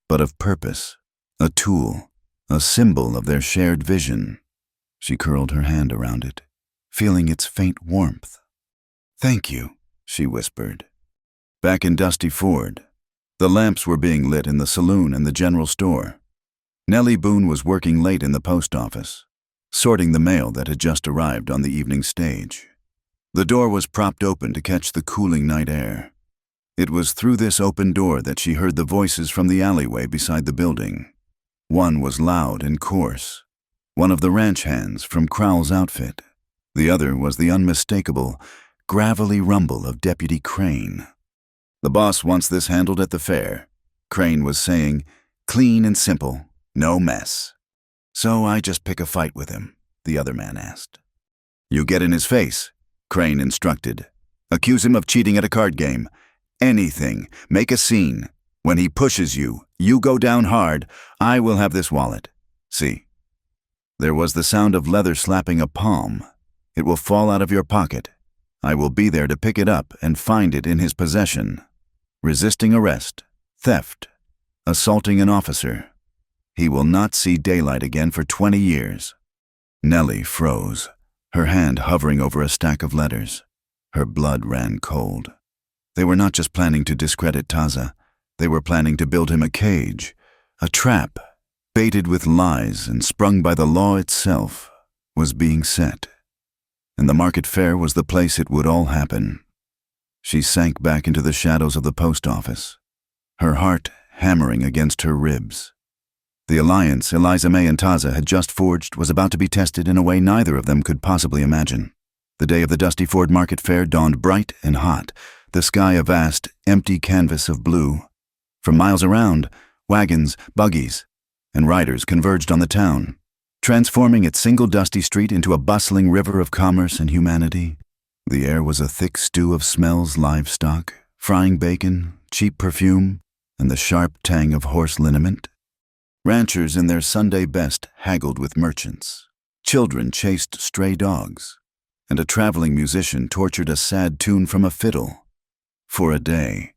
but of purpose, a tool, a symbol of their shared vision. She curled her hand around it, feeling its faint warmth. "Thank you," she whispered. Back in Dusty Ford, the lamps were being lit in the saloon and the general store. Nellie Boone was working late in the post office, sorting the mail that had just arrived on the evening stage. The door was propped open to catch the cooling night air. It was through this open door that she heard the voices from the alleyway beside the building. One was loud and coarse, one of the ranch hands from Crowell's outfit. The other was the unmistakable, gravelly rumble of Deputy Crane. "The boss wants this handled at the fair," Crane was saying, "clean and simple, no mess." "So I just pick a fight with him?" the other man asked. "You get in his face," Crane instructed. "Accuse him of cheating at a card game. Anything, make a scene. When he pushes you, you go down hard. I will have this wallet. See?" There was the sound of leather slapping a palm. "It will fall out of your pocket. I will be there to pick it up and find it in his possession. Resisting arrest, theft, assaulting an officer. He will not see daylight again for 20 years. Nellie froze, her hand hovering over a stack of letters. Her blood ran cold. They were not just planning to discredit Taza. They were planning to build him a cage, a trap, baited with lies and sprung by the law itself, was being set. and the market fair was the place it would all happen. She sank back into the shadows of the post office, her heart hammering against her ribs. The alliance Eliza May and Taza had just forged was about to be tested in a way neither of them could possibly imagine. The day of the Dusty Ford Market Fair dawned bright and hot, the sky a vast, empty canvas of blue. For miles around, wagons, buggies, and riders converged on the town, transforming its single dusty street into a bustling river of commerce and humanity. The air was a thick stew of smells: livestock, frying bacon, cheap perfume, and the sharp tang of horse liniment. Ranchers in their Sunday best haggled with merchants. Children chased stray dogs, and a traveling musician tortured a sad tune from a fiddle. For a day,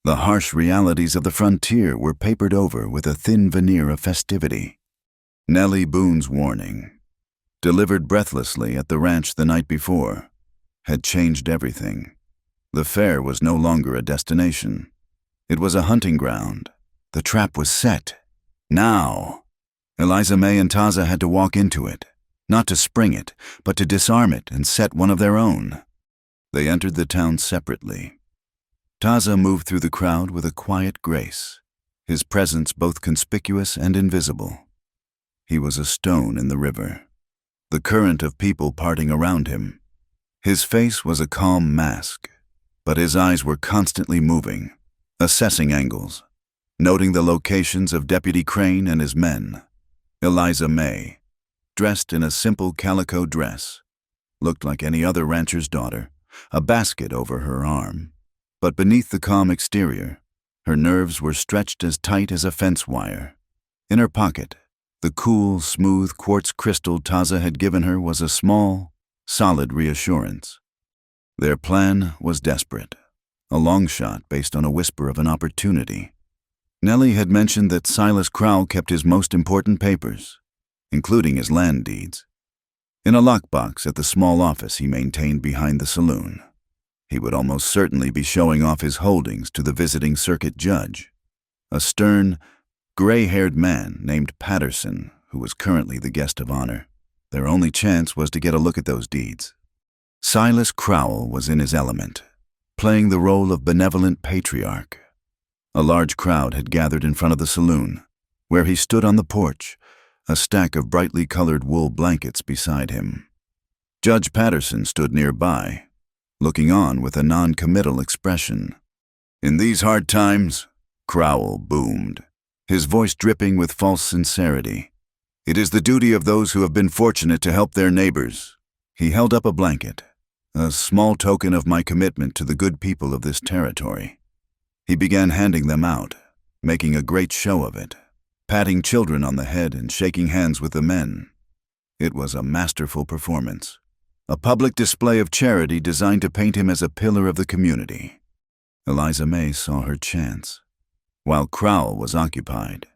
the harsh realities of the frontier were papered over with a thin veneer of festivity. Nellie Boone's warning, delivered breathlessly at the ranch the night before, had changed everything. The fair was no longer a destination. It was a hunting ground. The trap was set. Now, Eliza May and Taza had to walk into it, not to spring it, but to disarm it and set one of their own. They entered the town separately. Taza moved through the crowd with a quiet grace, his presence both conspicuous and invisible. He was a stone in the river, the current of people parting around him. His face was a calm mask, but his eyes were constantly moving, assessing angles, noting the locations of Deputy Crane and his men. Eliza May, dressed in a simple calico dress, looked like any other rancher's daughter, a basket over her arm. But beneath the calm exterior, her nerves were stretched as tight as a fence wire. In her pocket, the cool, smooth quartz crystal Taza had given her was a small, solid reassurance. Their plan was desperate, a long shot based on a whisper of an opportunity. Nellie had mentioned that Silas Crowell kept his most important papers, including his land deeds, in a lockbox at the small office he maintained behind the saloon. He would almost certainly be showing off his holdings to the visiting circuit judge, a stern, gray-haired man named Patterson, who was currently the guest of honor. Their only chance was to get a look at those deeds. Silas Crowell was in his element, playing the role of benevolent patriarch. A large crowd had gathered in front of the saloon, where he stood on the porch, a stack of brightly colored wool blankets beside him. Judge Patterson stood nearby, looking on with a non-committal expression. "In these hard times," Crowell boomed, his voice dripping with false sincerity, "it is the duty of those who have been fortunate to help their neighbors." He held up a blanket, a small token of my commitment to the good people of this territory. He began handing them out, making a great show of it, patting children on the head and shaking hands with the men. It was a masterful performance, a public display of charity designed to paint him as a pillar of the community. Eliza May saw her chance. While Crowell was occupied,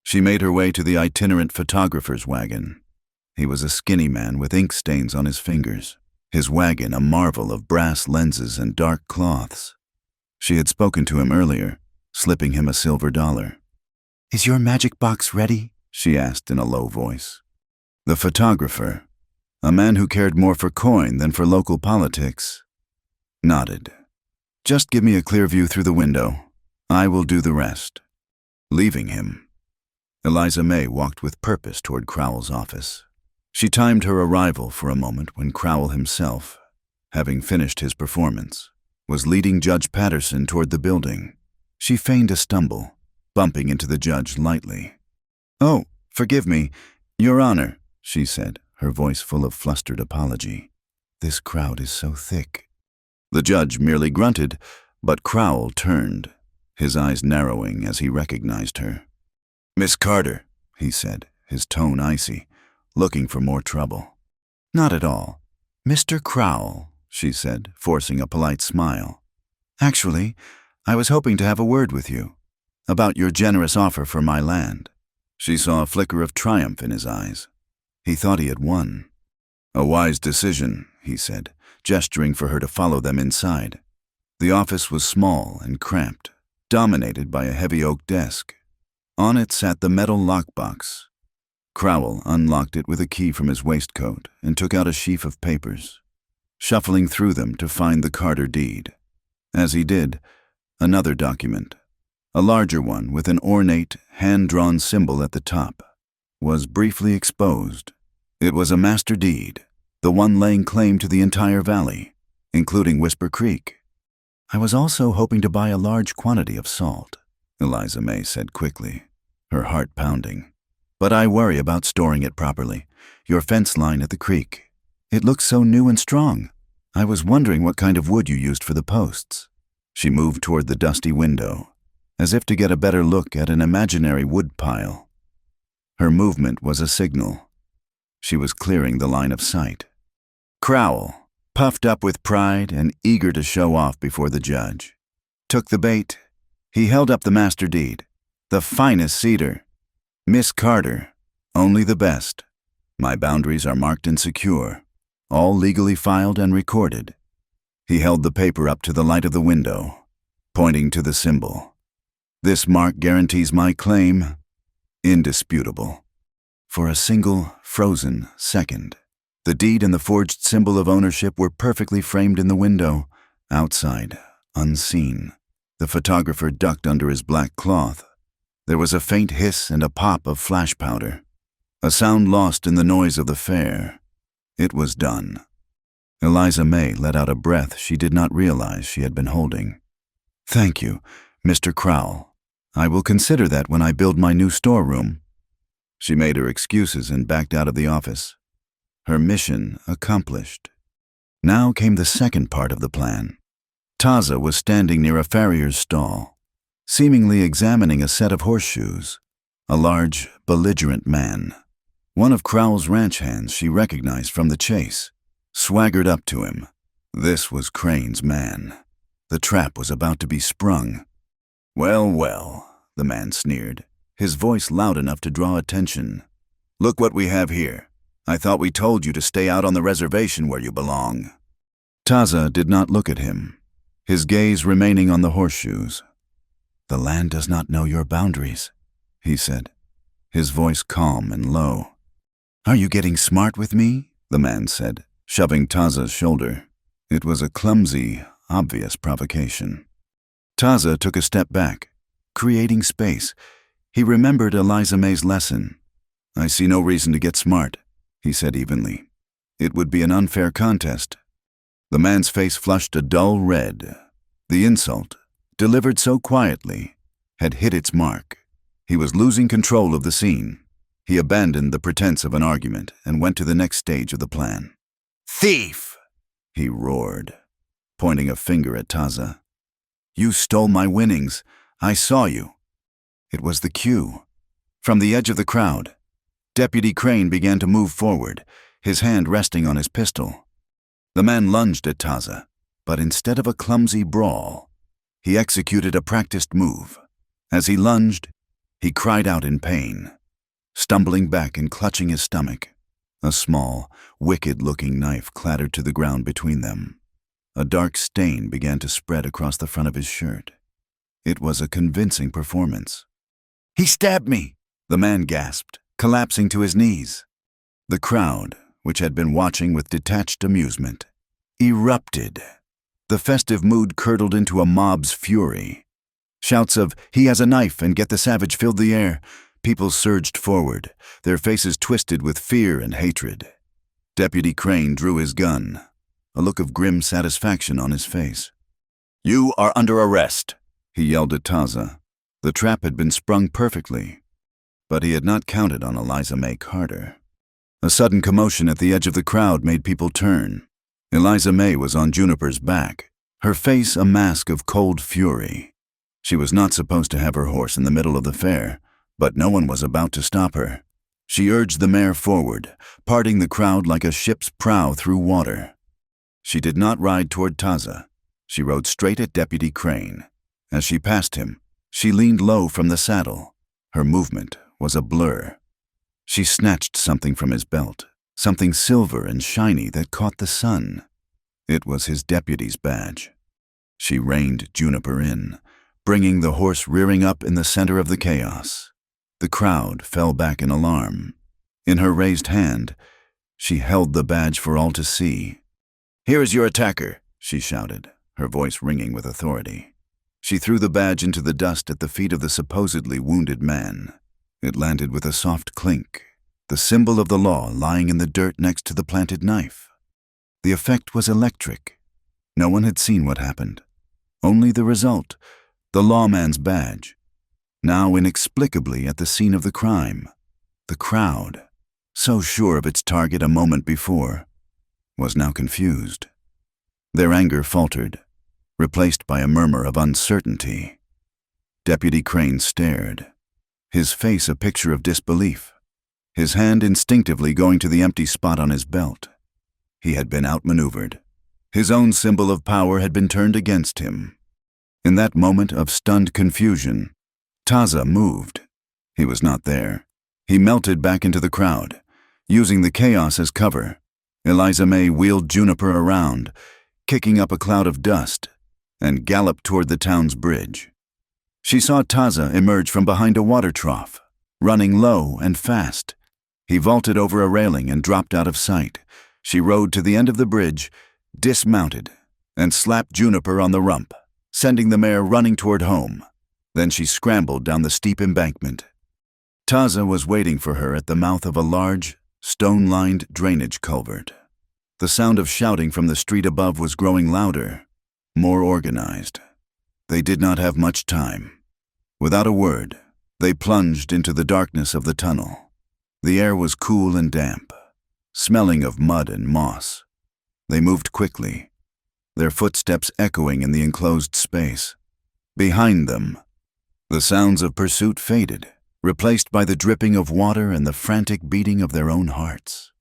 she made her way to the itinerant photographer's wagon. He was a skinny man with ink stains on his fingers, his wagon a marvel of brass lenses and dark cloths. She had spoken to him earlier, slipping him a silver dollar. "Is your magic box ready?" she asked in a low voice. The photographer, a man who cared more for coin than for local politics, nodded. "Just give me a clear view through the window. I will do the rest." Leaving him, Eliza May walked with purpose toward Crowell's office. She timed her arrival for a moment when Crowell himself, having finished his performance, was leading Judge Patterson toward the building. She feigned a stumble, bumping into the judge lightly. "Oh, forgive me, Your Honor," she said, her voice full of flustered apology. "This crowd is so thick." The judge merely grunted, but Crowell turned, his eyes narrowing as he recognized her. "Miss Carter," he said, his tone icy, looking for more trouble. "Not at all. Mr. Crowell," she said, forcing a polite smile. "Actually, I was hoping to have a word with you about your generous offer for my land." She saw a flicker of triumph in his eyes. He thought he had won. "A wise decision," he said, gesturing for her to follow them inside. The office was small and cramped, dominated by a heavy oak desk. On it sat the metal lockbox. Crowell unlocked it with a key from his waistcoat and took out a sheaf of papers. shuffling through them to find the Carter deed. As he did, another document, a larger one with an ornate, hand-drawn symbol at the top, was briefly exposed. It was a master deed, the one laying claim to the entire valley, including Whisper Creek. "I was also hoping to buy a large quantity of salt," Eliza May said quickly, her heart pounding. "But I worry about storing it properly. Your fence line at the creek. It looks so new and strong. I was wondering what kind of wood you used for the posts." She moved toward the dusty window, as if to get a better look at an imaginary wood pile. Her movement was a signal. She was clearing the line of sight. Crowell, puffed up with pride and eager to show off before the judge, took the bait. He held up the master deed. "The finest cedar. Miss Carter, only the best. My boundaries are marked and secure, all legally filed and recorded." He held the paper up to the light of the window, pointing to the symbol. "This mark guarantees my claim indisputable." For a single, frozen second, the deed and the forged symbol of ownership were perfectly framed in the window, outside, unseen. The photographer ducked under his black cloth. There was a faint hiss and a pop of flash powder, a sound lost in the noise of the fair. It was done. Eliza May let out a breath she did not realize she had been holding. "Thank you, Mr. Crowell. I will consider that when I build my new storeroom." She made her excuses and backed out of the office. Her mission accomplished. Now came the second part of the plan. Taza was standing near a farrier's stall, seemingly examining a set of horseshoes. A large, belligerent man, one of Crowell's ranch hands she recognized from the chase, swaggered up to him. This was Crane's man. The trap was about to be sprung. "Well, well," the man sneered, his voice loud enough to draw attention. "Look what we have here. I thought we told you to stay out on the reservation where you belong." Taza did not look at him, his gaze remaining on the horseshoes. "The land does not know your boundaries," he said, his voice calm and low. "Are you getting smart with me?" the man said, shoving Taza's shoulder. It was a clumsy, obvious provocation. Taza took a step back, creating space. He remembered Eliza May's lesson. "I see no reason to get smart," he said evenly. "It would be an unfair contest." The man's face flushed a dull red. The insult, delivered so quietly, had hit its mark. He was losing control of the scene. He abandoned the pretense of an argument and went to the next stage of the plan. "Thief!" he roared, pointing a finger at Taza. "You stole my winnings. I saw you." It was the cue. From the edge of the crowd, Deputy Crane began to move forward, his hand resting on his pistol. The man lunged at Taza, but instead of a clumsy brawl, he executed a practiced move. As he lunged, he cried out in pain, stumbling back and clutching his stomach. A small, wicked-looking knife clattered to the ground between them. A dark stain began to spread across the front of his shirt. It was a convincing performance. "He stabbed me!" the man gasped, collapsing to his knees. The crowd, which had been watching with detached amusement, erupted. The festive mood curdled into a mob's fury. Shouts of, "He has a knife," and "Get the savage," filled the air. People surged forward, their faces twisted with fear and hatred. Deputy Crane drew his gun, a look of grim satisfaction on his face. "You are under arrest," he yelled at Taza. The trap had been sprung perfectly, but he had not counted on Eliza May Carter. A sudden commotion at the edge of the crowd made people turn. Eliza May was on Juniper's back, her face a mask of cold fury. She was not supposed to have her horse in the middle of the fair, but no one was about to stop her. She urged the mare forward, parting the crowd like a ship's prow through water. She did not ride toward Taza. She rode straight at Deputy Crane. As she passed him, she leaned low from the saddle. Her movement was a blur. She snatched something from his belt, something silver and shiny that caught the sun. It was his deputy's badge. She reined Juniper in, bringing the horse rearing up in the center of the chaos. The crowd fell back in alarm. In her raised hand, she held the badge for all to see. "Here is your attacker," she shouted, her voice ringing with authority. She threw the badge into the dust at the feet of the supposedly wounded man. It landed with a soft clink, the symbol of the law lying in the dirt next to the planted knife. The effect was electric. No one had seen what happened. Only the result, the lawman's badge. Now inexplicably at the scene of the crime, the crowd, so sure of its target a moment before, was now confused. Their anger faltered, replaced by a murmur of uncertainty. Deputy Crane stared, his face a picture of disbelief, his hand instinctively going to the empty spot on his belt. He had been outmaneuvered. His own symbol of power had been turned against him. In that moment of stunned confusion, Taza moved. He was not there. He melted back into the crowd, using the chaos as cover. Eliza May wheeled Juniper around, kicking up a cloud of dust, and galloped toward the town's bridge. She saw Taza emerge from behind a water trough, running low and fast. He vaulted over a railing and dropped out of sight. She rode to the end of the bridge, dismounted, and slapped Juniper on the rump, sending the mare running toward home. Then she scrambled down the steep embankment. Taza was waiting for her at the mouth of a large, stone-lined drainage culvert. The sound of shouting from the street above was growing louder, more organized. They did not have much time. Without a word, they plunged into the darkness of the tunnel. The air was cool and damp, smelling of mud and moss. They moved quickly, their footsteps echoing in the enclosed space. Behind them, the sounds of pursuit faded, replaced by the dripping of water and the frantic beating of their own hearts.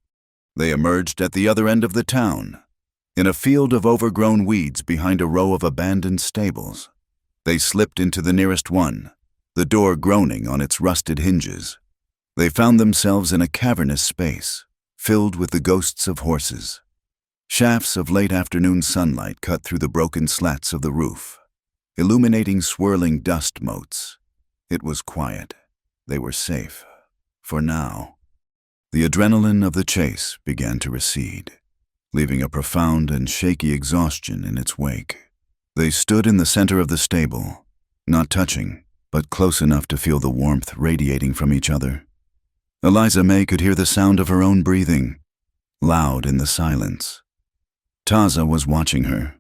They emerged at the other end of the town, in a field of overgrown weeds behind a row of abandoned stables. They slipped into the nearest one, the door groaning on its rusted hinges. They found themselves in a cavernous space, filled with the ghosts of horses. Shafts of late afternoon sunlight cut through the broken slats of the roof, illuminating swirling dust motes. It was quiet. They were safe. For now. The adrenaline of the chase began to recede, leaving a profound and shaky exhaustion in its wake. They stood in the center of the stable, not touching, but close enough to feel the warmth radiating from each other. Eliza May could hear the sound of her own breathing, loud in the silence. Taza was watching her,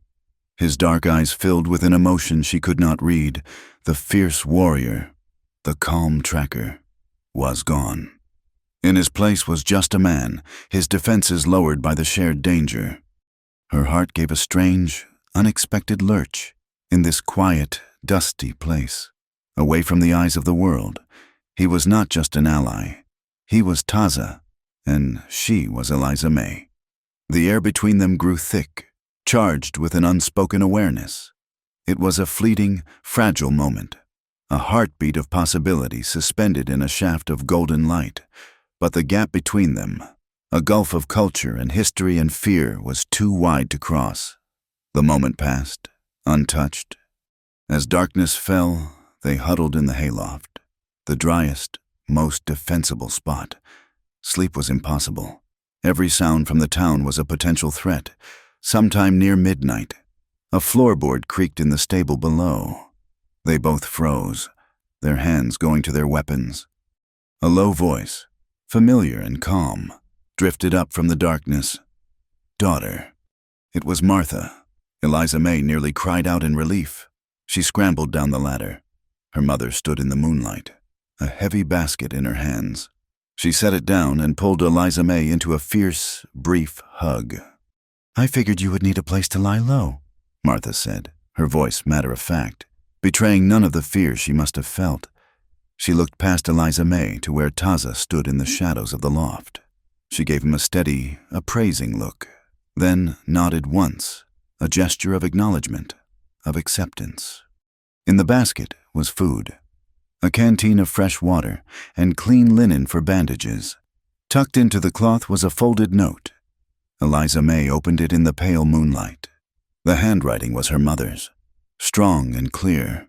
his dark eyes filled with an emotion she could not read. The fierce warrior, the calm tracker, was gone. In his place was just a man, his defenses lowered by the shared danger. Her heart gave a strange, unexpected lurch in this quiet, dusty place. Away from the eyes of the world, he was not just an ally. He was Taza, and she was Eliza May. The air between them grew thick, charged with an unspoken awareness. It was a fleeting, fragile moment, a heartbeat of possibility suspended in a shaft of golden light. But the gap between them, a gulf of culture and history and fear, was too wide to cross. The moment passed, untouched. As darkness fell, they huddled in the hayloft, the driest, most defensible spot. Sleep was impossible. Every sound from the town was a potential threat. Sometime near midnight, a floorboard creaked in the stable below. They both froze, their hands going to their weapons. A low voice, familiar and calm, drifted up from the darkness. "Daughter." It was Martha. Eliza May nearly cried out in relief. She scrambled down the ladder. Her mother stood in the moonlight, a heavy basket in her hands. She set it down and pulled Eliza May into a fierce, brief hug. "I figured you would need a place to lie low," Martha said, her voice matter-of-fact, betraying none of the fear she must have felt. She looked past Eliza May to where Taza stood in the shadows of the loft. She gave him a steady, appraising look, then nodded once, a gesture of acknowledgement, of acceptance. In the basket was food, a canteen of fresh water, and clean linen for bandages. Tucked into the cloth was a folded note. Eliza May opened it in the pale moonlight. The handwriting was her mother's, strong and clear.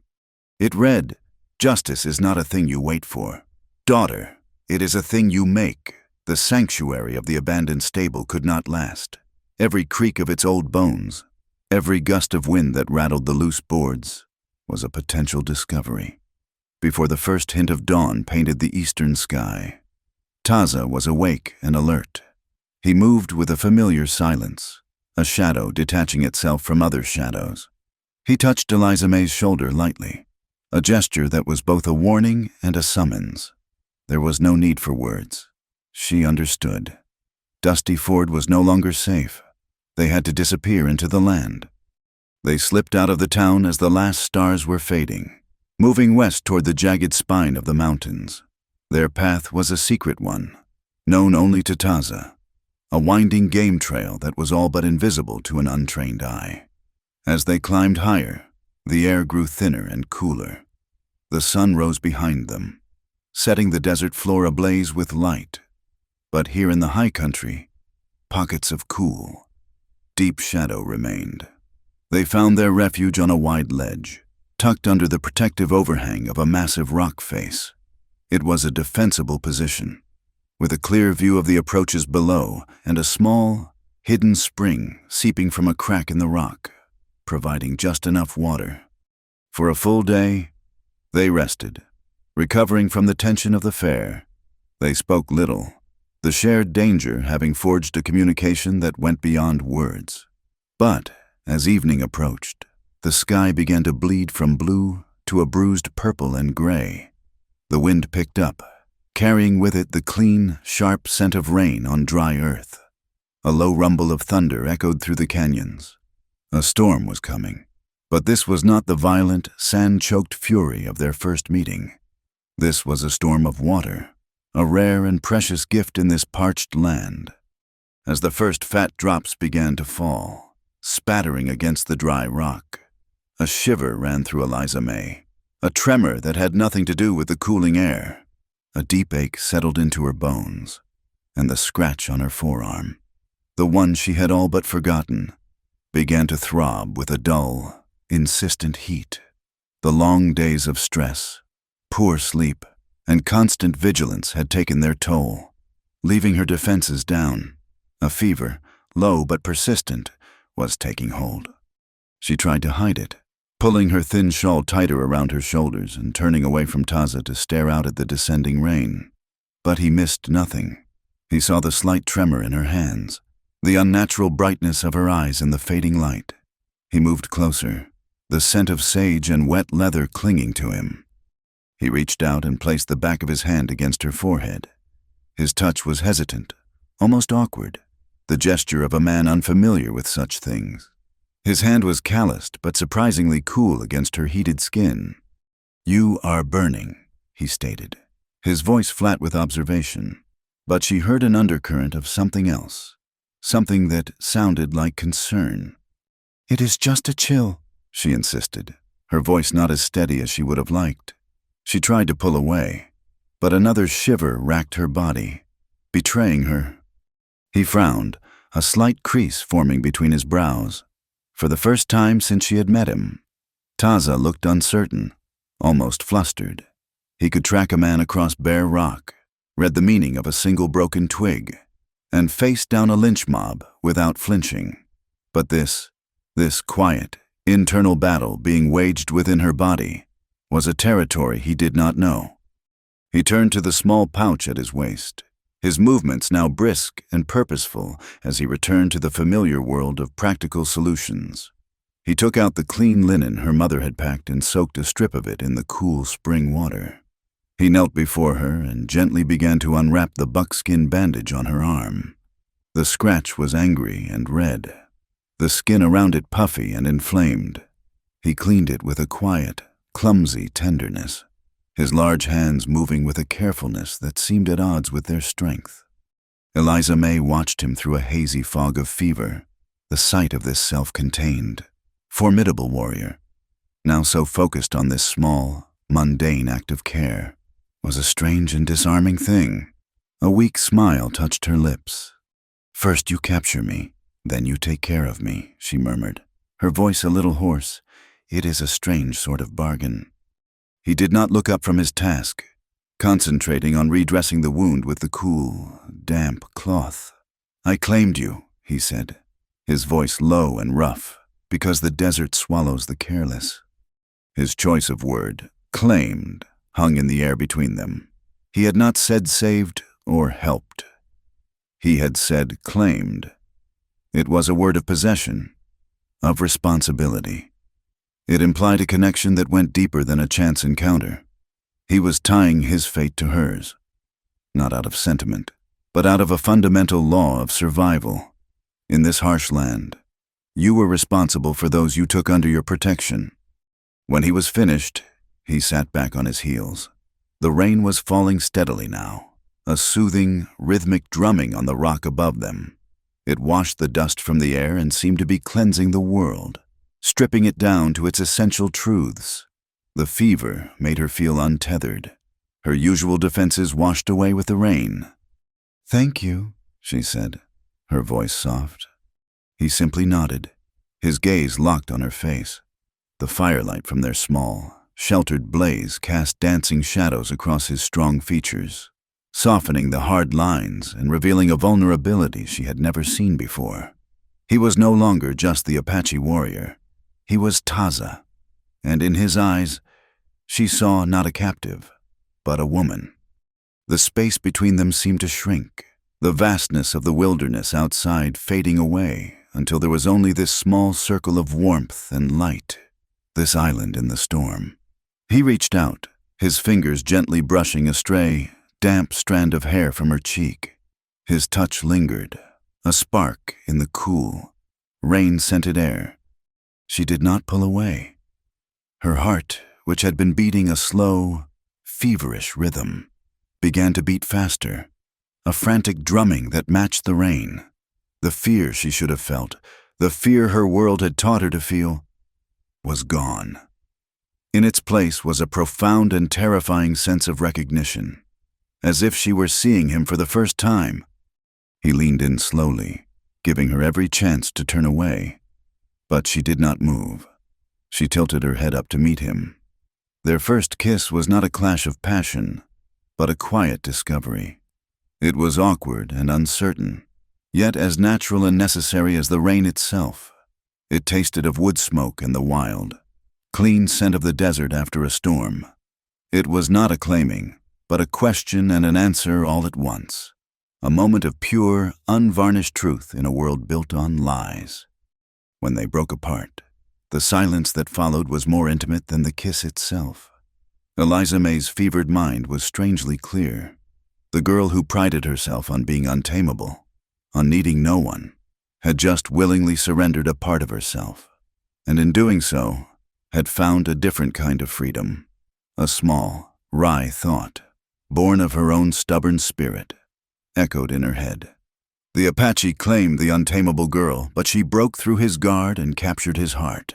It read, "Justice is not a thing you wait for. Daughter, it is a thing you make. The sanctuary of the abandoned stable could not last. Every creak of its old bones, every gust of wind that rattled the loose boards, was a potential discovery. Before the first hint of dawn painted the eastern sky, Taza was awake and alert. He moved with a familiar silence, a shadow detaching itself from other shadows. He touched Eliza May's shoulder lightly, a gesture that was both a warning and a summons. There was no need for words. She understood. Dusty Ford was no longer safe. They had to disappear into the land. They slipped out of the town as the last stars were fading, moving west toward the jagged spine of the mountains. Their path was a secret one, known only to Taza, a winding game trail that was all but invisible to an untrained eye. As they climbed higher, the air grew thinner and cooler. The sun rose behind them, setting the desert floor ablaze with light. But here in the high country, pockets of cool, deep shadow remained. They found their refuge on a wide ledge, tucked under the protective overhang of a massive rock face. It was a defensible position, with a clear view of the approaches below and a small, hidden spring seeping from a crack in the rock, providing just enough water. For a full day, they rested, recovering from the tension of the fair. They spoke little, the shared danger having forged a communication that went beyond words. But as evening approached, the sky began to bleed from blue to a bruised purple and gray. The wind picked up, carrying with it the clean, sharp scent of rain on dry earth. A low rumble of thunder echoed through the canyons. A storm was coming, but this was not the violent, sand-choked fury of their first meeting. This was a storm of water, a rare and precious gift in this parched land. As the first fat drops began to fall, spattering against the dry rock, a shiver ran through Eliza May, a tremor that had nothing to do with the cooling air. A deep ache settled into her bones, and the scratch on her forearm, the one she had all but forgotten, began to throb with a dull, insistent heat. The long days of stress, poor sleep, and constant vigilance had taken their toll, leaving her defenses down. A fever, low but persistent, was taking hold. She tried to hide it, pulling her thin shawl tighter around her shoulders and turning away from Taza to stare out at the descending rain. But he missed nothing. He saw the slight tremor in her hands, the unnatural brightness of her eyes in the fading light. He moved closer, the scent of sage and wet leather clinging to him. He reached out and placed the back of his hand against her forehead. His touch was hesitant, almost awkward, the gesture of a man unfamiliar with such things. His hand was calloused but surprisingly cool against her heated skin. "You are burning," he stated, his voice flat with observation. But she heard an undercurrent of something else, something that sounded like concern. "It is just a chill," she insisted, her voice not as steady as she would have liked. She tried to pull away, but another shiver racked her body, betraying her. He frowned, a slight crease forming between his brows. For the first time since she had met him, Taza looked uncertain, almost flustered. He could track a man across bare rock, read the meaning of a single broken twig, and face down a lynch mob without flinching. But this quiet, internal battle being waged within her body was a territory he did not know. He turned to the small pouch at his waist, his movements now brisk and purposeful as he returned to the familiar world of practical solutions. He took out the clean linen her mother had packed and soaked a strip of it in the cool spring water. He knelt before her and gently began to unwrap the buckskin bandage on her arm. The scratch was angry and red, the skin around it puffy and inflamed. He cleaned it with a quiet, clumsy tenderness, his large hands moving with a carefulness that seemed at odds with their strength. Eliza May watched him through a hazy fog of fever. The sight of this self-contained, formidable warrior, now so focused on this small, mundane act of care, was a strange and disarming thing. A weak smile touched her lips. "First you capture me, then you take care of me," she murmured, her voice a little hoarse. "It is a strange sort of bargain." He did not look up from his task, concentrating on redressing the wound with the cool, damp cloth. "I claimed you," he said, his voice low and rough, because the desert swallows the careless. His choice of word, claimed, hung in the air between them. He had not said saved or helped. He had said claimed. It was a word of possession, of responsibility. It implied a connection that went deeper than a chance encounter. He was tying his fate to hers, not out of sentiment, but out of a fundamental law of survival. In this harsh land, you were responsible for those you took under your protection. When he was finished, he sat back on his heels. The rain was falling steadily now, a soothing, rhythmic drumming on the rock above them. It washed the dust from the air and seemed to be cleansing the world, stripping it down to its essential truths. The fever made her feel untethered, her usual defenses washed away with the rain. "Thank you," she said, her voice soft. He simply nodded, his gaze locked on her face. The firelight from their small, sheltered blaze cast dancing shadows across his strong features, softening the hard lines and revealing a vulnerability she had never seen before. He was no longer just the Apache warrior. He was Taza, and in his eyes, she saw not a captive, but a woman. The space between them seemed to shrink, the vastness of the wilderness outside fading away until there was only this small circle of warmth and light, this island in the storm. He reached out, his fingers gently brushing a stray, damp strand of hair from her cheek. His touch lingered, a spark in the cool, rain-scented air. She did not pull away. Her heart, which had been beating a slow, feverish rhythm, began to beat faster, a frantic drumming that matched the rain. The fear she should have felt, the fear her world had taught her to feel, was gone. In its place was a profound and terrifying sense of recognition, as if she were seeing him for the first time. He leaned in slowly, giving her every chance to turn away, but she did not move. She tilted her head up to meet him. Their first kiss was not a clash of passion, but a quiet discovery. It was awkward and uncertain, yet as natural and necessary as the rain itself. It tasted of wood smoke and the wild, clean scent of the desert after a storm. It was not a claiming, but a question and an answer all at once. A moment of pure, unvarnished truth in a world built on lies. When they broke apart, the silence that followed was more intimate than the kiss itself. Eliza May's fevered mind was strangely clear. The girl who prided herself on being untamable, on needing no one, had just willingly surrendered a part of herself, and in doing so, had found a different kind of freedom, a small, wry thought, born of her own stubborn spirit, echoed in her head. The Apache claimed the untamable girl, but she broke through his guard and captured his heart.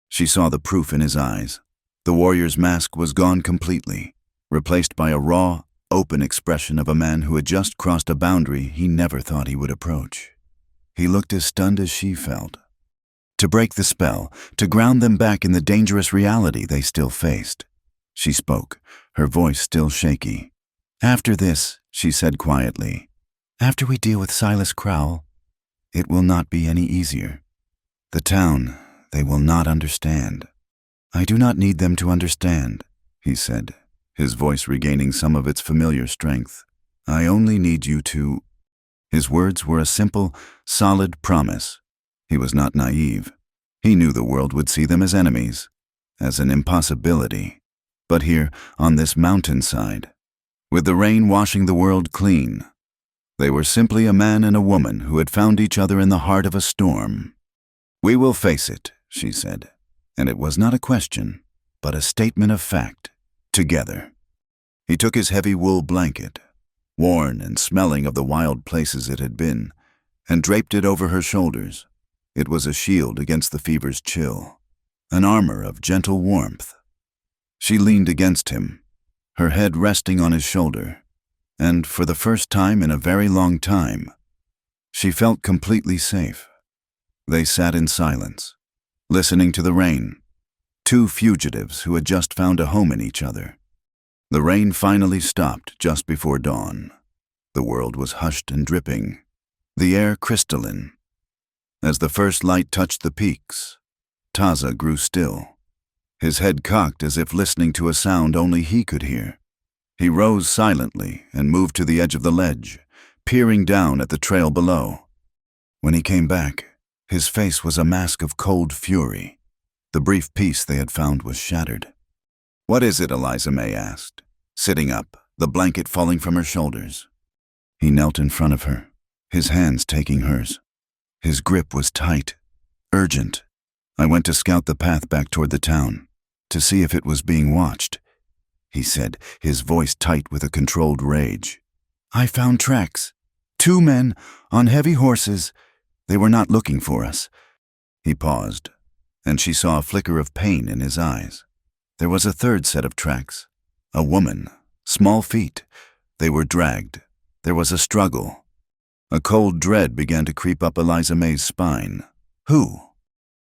She saw the proof in his eyes. The warrior's mask was gone completely, replaced by a raw, open expression of a man who had just crossed a boundary he never thought he would approach. He looked as stunned as she felt. To break the spell, to ground them back in the dangerous reality they still faced. She spoke, her voice still shaky. "After this," she said quietly, "after we deal with Silas Crowell, it will not be any easier. The town, they will not understand." "I do not need them to understand," he said, his voice regaining some of its familiar strength. "I only need you to—" His words were a simple, solid promise. He was not naive. He knew the world would see them as enemies, as an impossibility. But here, on this mountainside, with the rain washing the world clean, they were simply a man and a woman who had found each other in the heart of a storm. "We will face it," she said, and it was not a question, but a statement of fact, together. He took his heavy wool blanket, worn and smelling of the wild places it had been, and draped it over her shoulders. It was a shield against the fever's chill, an armor of gentle warmth. She leaned against him, her head resting on his shoulder, and for the first time in a very long time, she felt completely safe. They sat in silence, listening to the rain, two fugitives who had just found a home in each other. The rain finally stopped just before dawn. The world was hushed and dripping, the air crystalline. As the first light touched the peaks, Taza grew still, his head cocked as if listening to a sound only he could hear. He rose silently and moved to the edge of the ledge, peering down at the trail below. When he came back, his face was a mask of cold fury. The brief peace they had found was shattered. "What is it?" Eliza May asked, sitting up, the blanket falling from her shoulders. He knelt in front of her, his hands taking hers. His grip was tight, urgent. "I went to scout the path back toward the town, to see if it was being watched," he said, his voice tight with a controlled rage. "I found tracks. 2 men on heavy horses. They were not looking for us." He paused, and she saw a flicker of pain in his eyes. There was a third set of tracks. A woman, small feet. They were dragged. There was a struggle. A cold dread began to creep up Eliza May's spine. Who?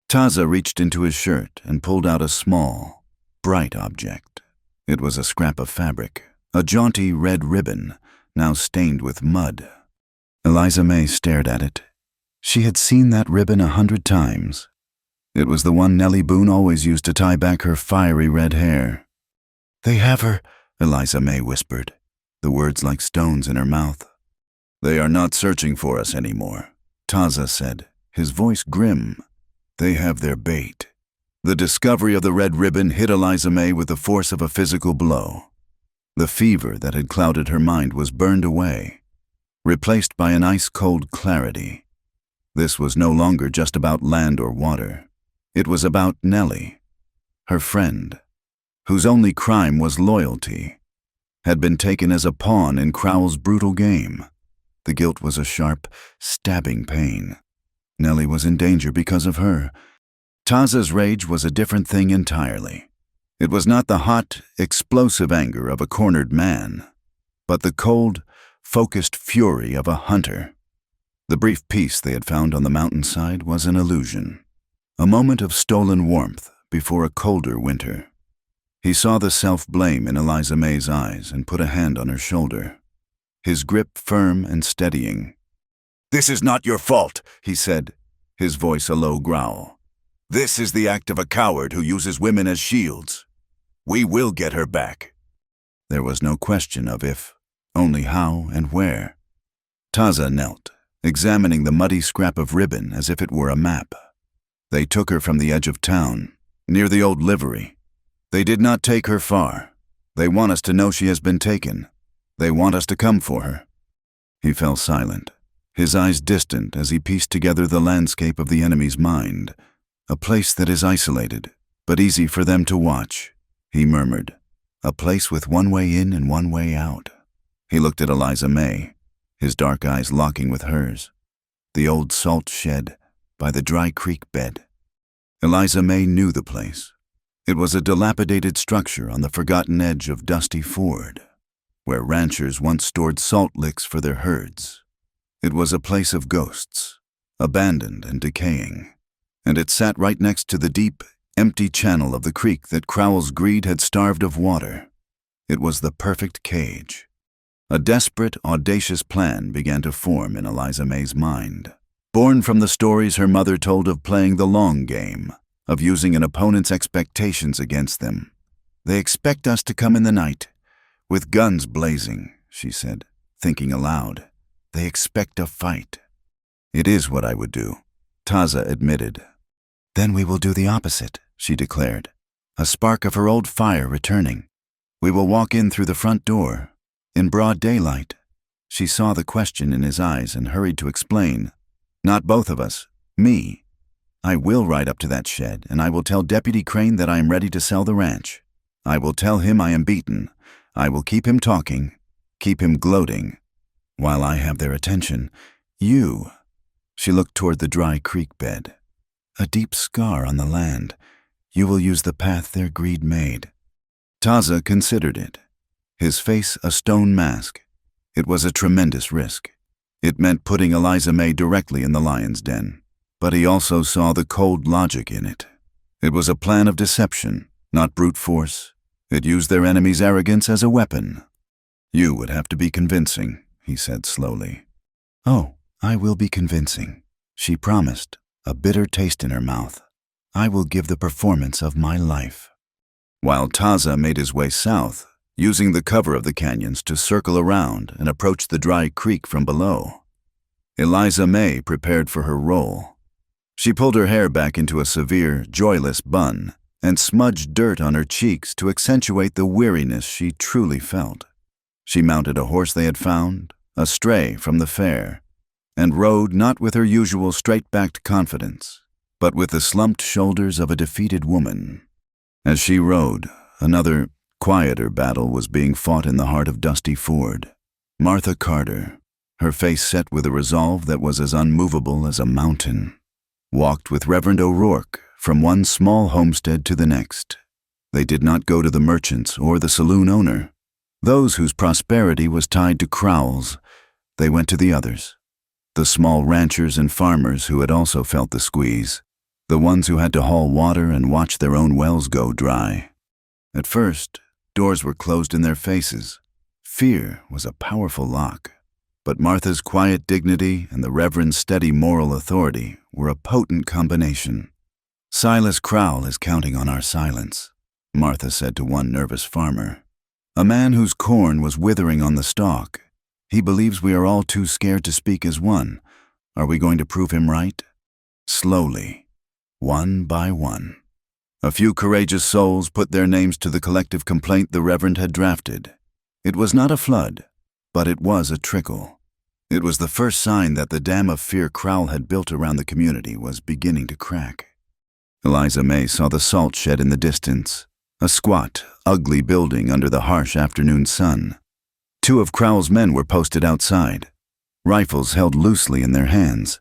Taza reached into his shirt and pulled out a small, bright object. It was a scrap of fabric, a jaunty red ribbon, now stained with mud. Eliza May stared at it. She had seen that ribbon 100 times. It was the one Nellie Boone always used to tie back her fiery red hair. "They have her," Eliza May whispered, the words like stones in her mouth. "They are not searching for us anymore," Taza said, his voice grim. "They have their bait." The discovery of the red ribbon hit Eliza May with the force of a physical blow. The fever that had clouded her mind was burned away, replaced by an ice-cold clarity. This was no longer just about land or water. It was about Nellie, her friend, whose only crime was loyalty, had been taken as a pawn in Crowell's brutal game. The guilt was a sharp, stabbing pain. Nellie was in danger because of her. Taza's rage was a different thing entirely. It was not the hot, explosive anger of a cornered man, but the cold, focused fury of a hunter. The brief peace they had found on the mountainside was an illusion, a moment of stolen warmth before a colder winter. He saw the self-blame in Eliza May's eyes and put a hand on her shoulder, his grip firm and steadying. "This is not your fault," he said, his voice a low growl. "This is the act of a coward who uses women as shields. We will get her back." There was no question of if, only how and where. Taza knelt, examining the muddy scrap of ribbon as if it were a map. "They took her from the edge of town, near the old livery. They did not take her far. They want us to know she has been taken. They want us to come for her." He fell silent, his eyes distant as he pieced together the landscape of the enemy's mind. "A place that is isolated, but easy for them to watch," he murmured. "A place with one way in and one way out." He looked at Eliza May, his dark eyes locking with hers. The old salt shed by the dry creek bed. Eliza May knew the place. It was a dilapidated structure on the forgotten edge of Dusty Ford, where ranchers once stored salt licks for their herds. It was a place of ghosts, abandoned and decaying, and it sat right next to the deep, empty channel of the creek that Crowell's greed had starved of water. It was the perfect cage. A desperate, audacious plan began to form in Eliza May's mind, born from the stories her mother told of playing the long game, of using an opponent's expectations against them. "They expect us to come in the night, with guns blazing," she said, thinking aloud. "They expect a fight." "It is what I would do," Taza admitted. "Then we will do the opposite," she declared, a spark of her old fire returning. "We will walk in through the front door, in broad daylight." She saw the question in his eyes and hurried to explain. "Not both of us, me. I will ride up to that shed, and I will tell Deputy Crane that I am ready to sell the ranch. I will tell him I am beaten. I will keep him talking, keep him gloating. While I have their attention, you—" She looked toward the dry creek bed. "A deep scar on the land. You will use the path their greed made." Taza considered it, his face a stone mask. It was a tremendous risk. It meant putting Eliza May directly in the lion's den, but he also saw the cold logic in it. It was a plan of deception, not brute force. It used their enemy's arrogance as a weapon. "You would have to be convincing," he said slowly. "Oh, I will be convincing," she promised, a bitter taste in her mouth. I will give the performance of my life. While Taza made his way south, using the cover of the canyons to circle around and approach the dry creek from below, Eliza May prepared for her role. She pulled her hair back into a severe, joyless bun and smudged dirt on her cheeks to accentuate the weariness she truly felt. She mounted a horse they had found, a stray from the fair, and rode not with her usual straight-backed confidence, but with the slumped shoulders of a defeated woman. As she rode, another, quieter battle was being fought in the heart of Dusty Ford. Martha Carter, her face set with a resolve that was as unmovable as a mountain, walked with Reverend O'Rourke from one small homestead to the next. They did not go to the merchants or the saloon owner, those whose prosperity was tied to Crowell's. They went to the others, the small ranchers and farmers who had also felt the squeeze, the ones who had to haul water and watch their own wells go dry. At first, doors were closed in their faces. Fear was a powerful lock. But Martha's quiet dignity and the Reverend's steady moral authority were a potent combination. Silas Crowell is counting on our silence, Martha said to one nervous farmer. A man whose corn was withering on the stalk. He believes we are all too scared to speak as one. Are we going to prove him right? Slowly, one by one. A few courageous souls put their names to the collective complaint the Reverend had drafted. It was not a flood, but it was a trickle. It was the first sign that the dam of fear Crowell had built around the community was beginning to crack. Eliza May saw the salt shed in the distance, a squat, ugly building under the harsh afternoon sun. Two of Crowell's men were posted outside, rifles held loosely in their hands.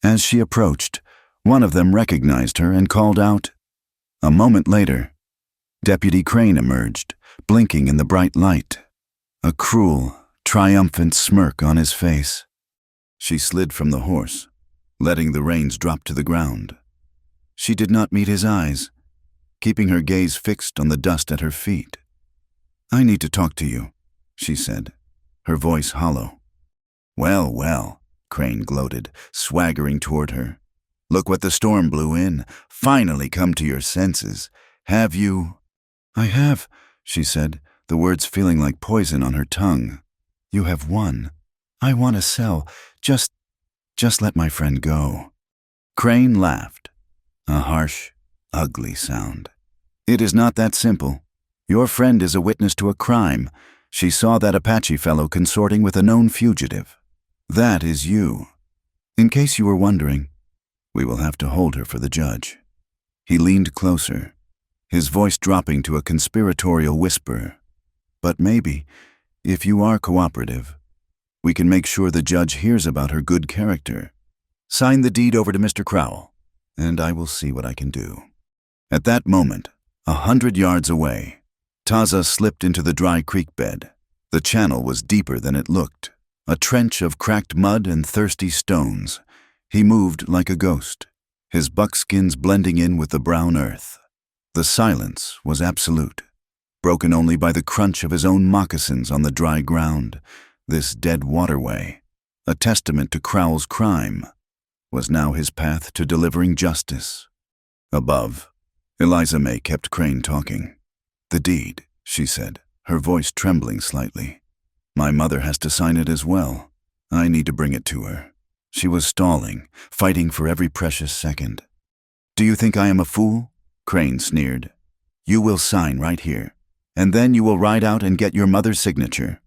As she approached, one of them recognized her and called out. A moment later, Deputy Crane emerged, blinking in the bright light, a cruel, triumphant smirk on his face. She slid from the horse, letting the reins drop to the ground. She did not meet his eyes, keeping her gaze fixed on the dust at her feet. I need to talk to you, she said, her voice hollow. Well, well, Crane gloated, swaggering toward her. Look what the storm blew in. Finally come to your senses. Have you? I have, she said, the words feeling like poison on her tongue. You have won. I want to sell. Just let my friend go. Crane laughed, a harsh, ugly sound. It is not that simple. Your friend is a witness to a crime. She saw that Apache fellow consorting with a known fugitive. That is you. In case you were wondering, we will have to hold her for the judge. He leaned closer, his voice dropping to a conspiratorial whisper. But maybe, if you are cooperative, we can make sure the judge hears about her good character. Sign the deed over to Mr. Crowell, and I will see what I can do. At that moment, 100 yards away, Taza slipped into the dry creek bed. The channel was deeper than it looked, a trench of cracked mud and thirsty stones. He moved like a ghost, his buckskins blending in with the brown earth. The silence was absolute, broken only by the crunch of his own moccasins on the dry ground. This dead waterway, a testament to Crowell's crime, was now his path to delivering justice. Above, Eliza May kept Crane talking. The deed, she said, her voice trembling slightly. My mother has to sign it as well. I need to bring it to her. She was stalling, fighting for every precious second. Do you think I am a fool? Crane sneered. You will sign right here, and then you will ride out and get your mother's signature.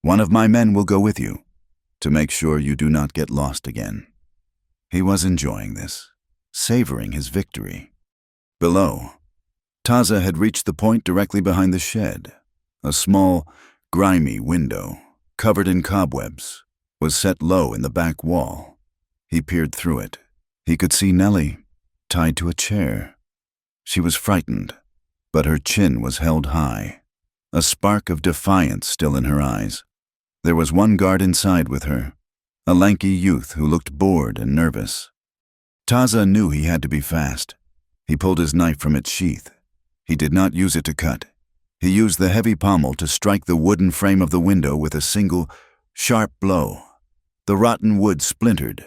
One of my men will go with you, to make sure you do not get lost again. He was enjoying this, savoring his victory. Below, Taza had reached the point directly behind the shed. A small, grimy window, covered in cobwebs, was set low in the back wall. He peered through it. He could see Nellie, tied to a chair. She was frightened, but her chin was held high, a spark of defiance still in her eyes. There was one guard inside with her, a lanky youth who looked bored and nervous. Taza knew he had to be fast. He pulled his knife from its sheath. He did not use it to cut. He used the heavy pommel to strike the wooden frame of the window with a single, sharp blow. The rotten wood splintered,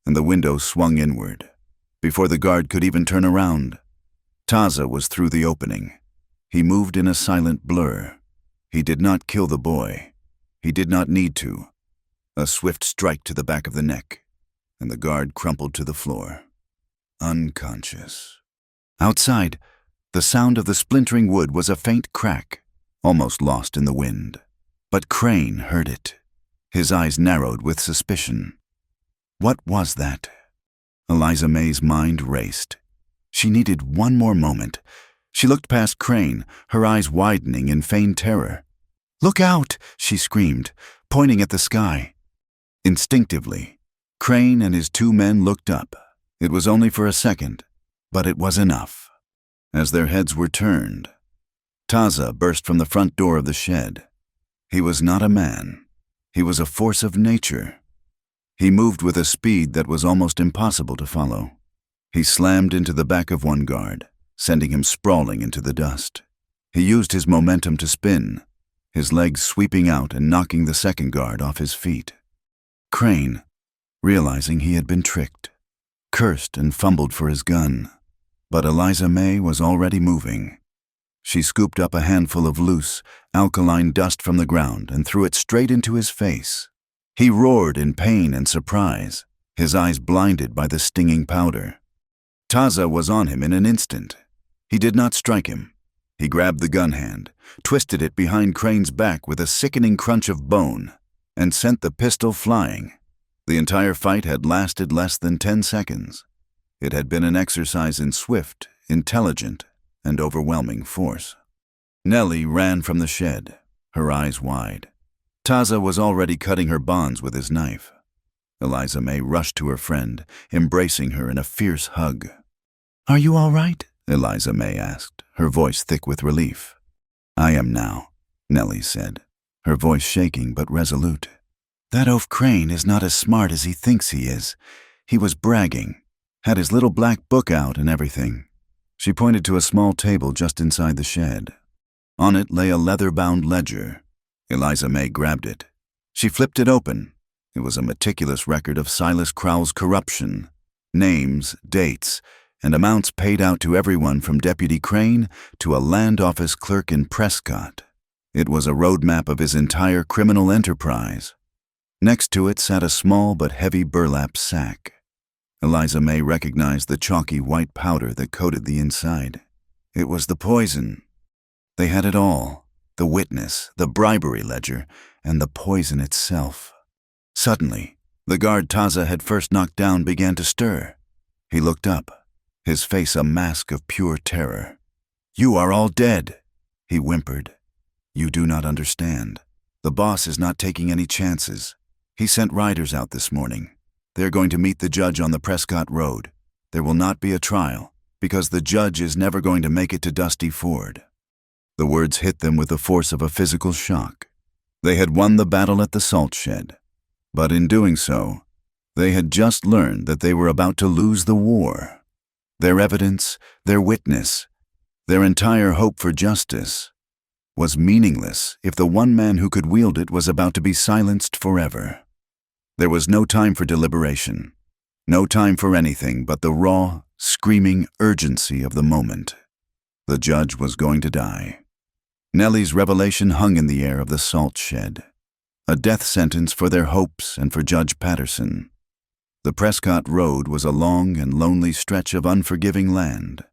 and the window swung inward, Before the guard could even turn around, Taza was through the opening. He moved in a silent blur. He did not kill the boy. He did not need to. A swift strike to the back of the neck, and the guard crumpled to the floor, unconscious. Outside, the sound of the splintering wood was a faint crack, almost lost in the wind. But Crane heard it. His eyes narrowed with suspicion. What was that? Eliza May's mind raced. She needed one more moment. She looked past Crane, her eyes widening in feigned terror. "Look out!" she screamed, pointing at the sky. Instinctively, Crane and his 2 men looked up. It was only for a second, but it was enough. As their heads were turned, Taza burst from the front door of the shed. He was not a man. He was a force of nature. He moved with a speed that was almost impossible to follow. He slammed into the back of one guard, sending him sprawling into the dust. He used his momentum to spin, his legs sweeping out and knocking the second guard off his feet. Crane, realizing he had been tricked, cursed and fumbled for his gun. But Eliza May was already moving. She scooped up a handful of loose, alkaline dust from the ground and threw it straight into his face. He roared in pain and surprise, his eyes blinded by the stinging powder. Taza was on him in an instant. He did not strike him. He grabbed the gun hand, twisted it behind Crane's back with a sickening crunch of bone, and sent the pistol flying. The entire fight had lasted less than 10 seconds. It had been an exercise in swift, intelligent, and overwhelming force. Nellie ran from the shed, her eyes wide. Taza was already cutting her bonds with his knife. Eliza May rushed to her friend, embracing her in a fierce hug. "Are you all right?" Eliza May asked, her voice thick with relief. "I am now," Nellie said, her voice shaking but resolute. "That oaf Crane is not as smart as he thinks he is. He was bragging, had his little black book out and everything." She pointed to a small table just inside the shed. On it lay a leather-bound ledger. Eliza May grabbed it. She flipped it open. It was a meticulous record of Silas Crowell's corruption, names, dates, and amounts paid out to everyone from Deputy Crane to a land office clerk in Prescott. It was a roadmap of his entire criminal enterprise. Next to it sat a small but heavy burlap sack. Eliza May recognized the chalky white powder that coated the inside. It was the poison. They had it all: the witness, the bribery ledger, and the poison itself. Suddenly, the guard Taza had first knocked down began to stir. He looked up, his face a mask of pure terror. "You are all dead," he whimpered. "You do not understand. The boss is not taking any chances. He sent riders out this morning. They're going to meet the judge on the Prescott Road. There will not be a trial, because the judge is never going to make it to Dusty Ford." The words hit them with the force of a physical shock. They had won the battle at the salt shed, but in doing so, they had just learned that they were about to lose the war. Their evidence, their witness, their entire hope for justice was meaningless if the one man who could wield it was about to be silenced forever. There was no time for deliberation, no time for anything but the raw, screaming urgency of the moment. The judge was going to die. Nellie's revelation hung in the air of the salt shed, a death sentence for their hopes and for Judge Patterson. The Prescott Road was a long and lonely stretch of unforgiving land,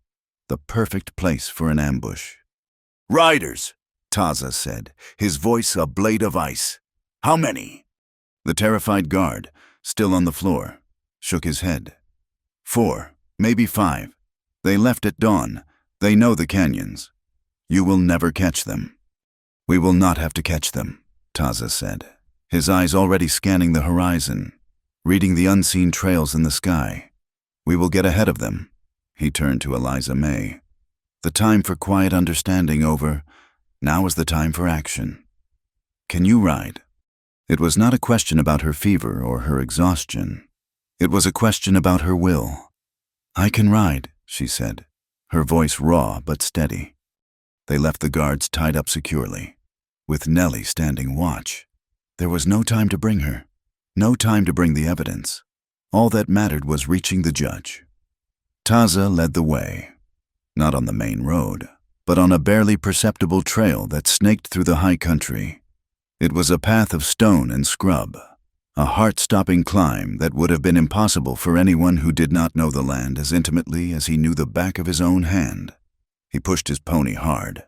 the perfect place for an ambush. "Riders," Taza said, his voice a blade of ice. "How many?" The terrified guard, still on the floor, shook his head. 4, maybe 5. They left at dawn. They know the canyons. You will never catch them." "We will not have to catch them," Taza said, his eyes already scanning the horizon, reading the unseen trails in the sky. "We will get ahead of them." He turned to Eliza May. "The time for quiet understanding over. Now is the time for action. Can you ride?" It was not a question about her fever or her exhaustion. It was a question about her will. "I can ride," she said, her voice raw but steady. They left the guards tied up securely, with Nellie standing watch. There was no time to bring her, no time to bring the evidence. All that mattered was reaching the judge. Taza led the way, not on the main road, but on a barely perceptible trail that snaked through the high country. It was a path of stone and scrub, a heart-stopping climb that would have been impossible for anyone who did not know the land as intimately as he knew the back of his own hand. He pushed his pony hard,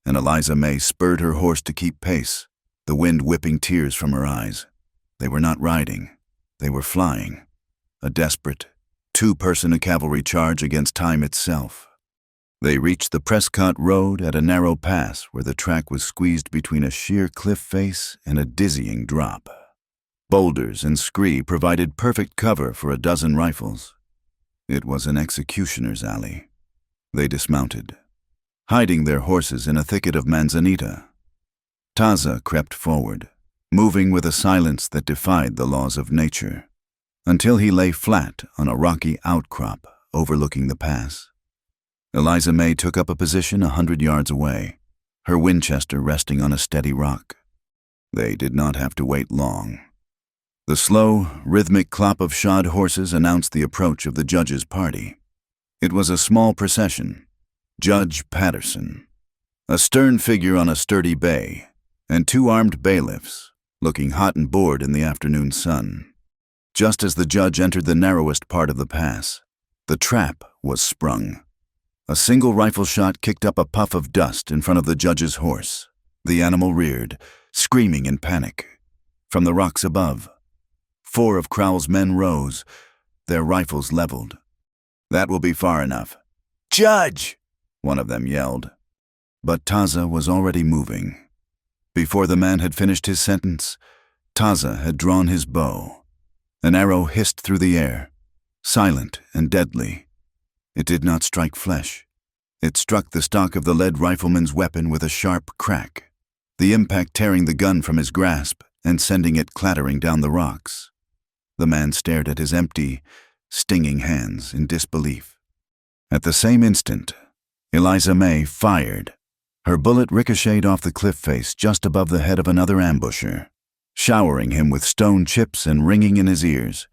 and Eliza May spurred her horse to keep pace, the wind whipping tears from her eyes. They were not riding, they were flying. A desperate, two-person cavalry charge against time itself. They reached the Prescott Road at a narrow pass where the track was squeezed between a sheer cliff face and a dizzying drop. Boulders and scree provided perfect cover for a dozen rifles. It was an executioner's alley. They dismounted, hiding their horses in a thicket of manzanita. Taza crept forward, moving with a silence that defied the laws of nature, until he lay flat on a rocky outcrop overlooking the pass. Eliza May took up a position 100 yards away, her Winchester resting on a steady rock. They did not have to wait long. The slow, rhythmic clop of shod horses announced the approach of the judge's party. It was a small procession. Judge Patterson, a stern figure on a sturdy bay, and two armed bailiffs, looking hot and bored in the afternoon sun. Just as the judge entered the narrowest part of the pass, the trap was sprung. A single rifle shot kicked up a puff of dust in front of the judge's horse. The animal reared, screaming in panic. From the rocks above, 4 of Crowell's men rose, their rifles leveled. "That will be far enough." "Judge!" one of them yelled. But Taza was already moving. Before the man had finished his sentence, Taza had drawn his bow. An arrow hissed through the air, silent and deadly. It did not strike flesh. It struck the stock of the lead rifleman's weapon with a sharp crack, the impact tearing the gun from his grasp and sending it clattering down the rocks. The man stared at his empty, stinging hands in disbelief. At the same instant, Eliza May fired. Her bullet ricocheted off the cliff face just above the head of another ambusher, showering him with stone chips and ringing in his ears.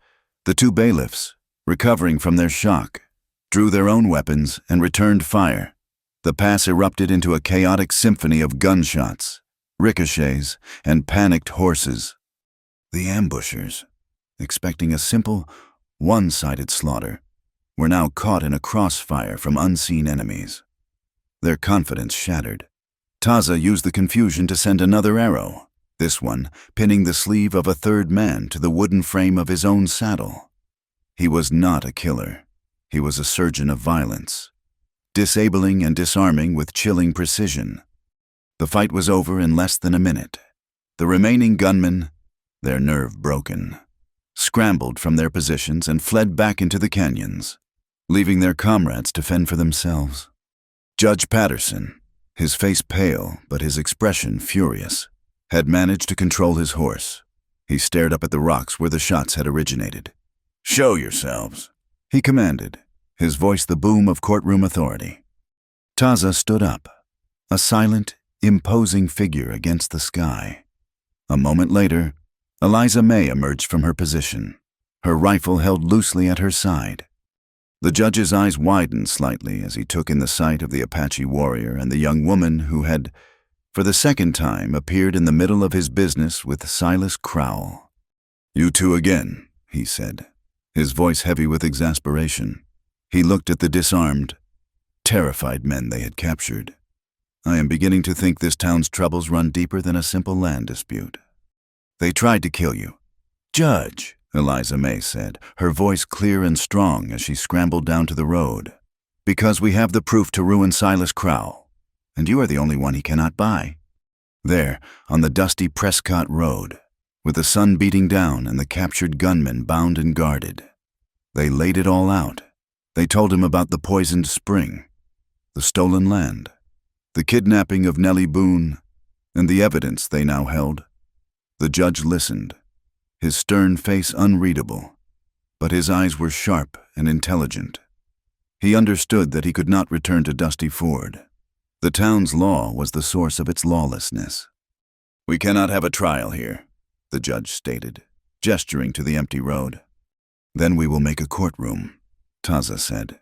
The two bailiffs, recovering from their shock, drew their own weapons and returned fire. The pass erupted into a chaotic symphony of gunshots, ricochets, and panicked horses. The ambushers, expecting a simple, one-sided slaughter, were now caught in a crossfire from unseen enemies. Their confidence shattered. Taza used the confusion to send another arrow, this one pinning the sleeve of a third man to the wooden frame of his own saddle. He was not a killer. He was a surgeon of violence, disabling and disarming with chilling precision. The fight was over in less than a minute. The remaining gunmen, their nerve broken, scrambled from their positions and fled back into the canyons, leaving their comrades to fend for themselves. Judge Patterson, his face pale but his expression furious, had managed to control his horse. He stared up at the rocks where the shots had originated. "Show yourselves," he commanded, his voice the boom of courtroom authority. Taza stood up, a silent, imposing figure against the sky. A moment later, Eliza May emerged from her position, her rifle held loosely at her side. The judge's eyes widened slightly as he took in the sight of the Apache warrior and the young woman who had, for the second time, appeared in the middle of his business with Silas Crowell. "You two again," he said, his voice heavy with exasperation. He looked at the disarmed, terrified men they had captured. "I am beginning to think this town's troubles run deeper than a simple land dispute. They tried to kill you." "Judge," Eliza May said, her voice clear and strong as she scrambled down to the road, "because we have the proof to ruin Silas Crowell, and you are the only one he cannot buy." There, on the dusty Prescott Road, with the sun beating down and the captured gunmen bound and guarded, they laid it all out. They told him about the poisoned spring, the stolen land, the kidnapping of Nellie Boone, and the evidence they now held. The judge listened, his stern face unreadable, but his eyes were sharp and intelligent. He understood that he could not return to Dusty Ford. The town's law was the source of its lawlessness. "We cannot have a trial here," the judge stated, gesturing to the empty road. "Then we will make a courtroom," Taza said.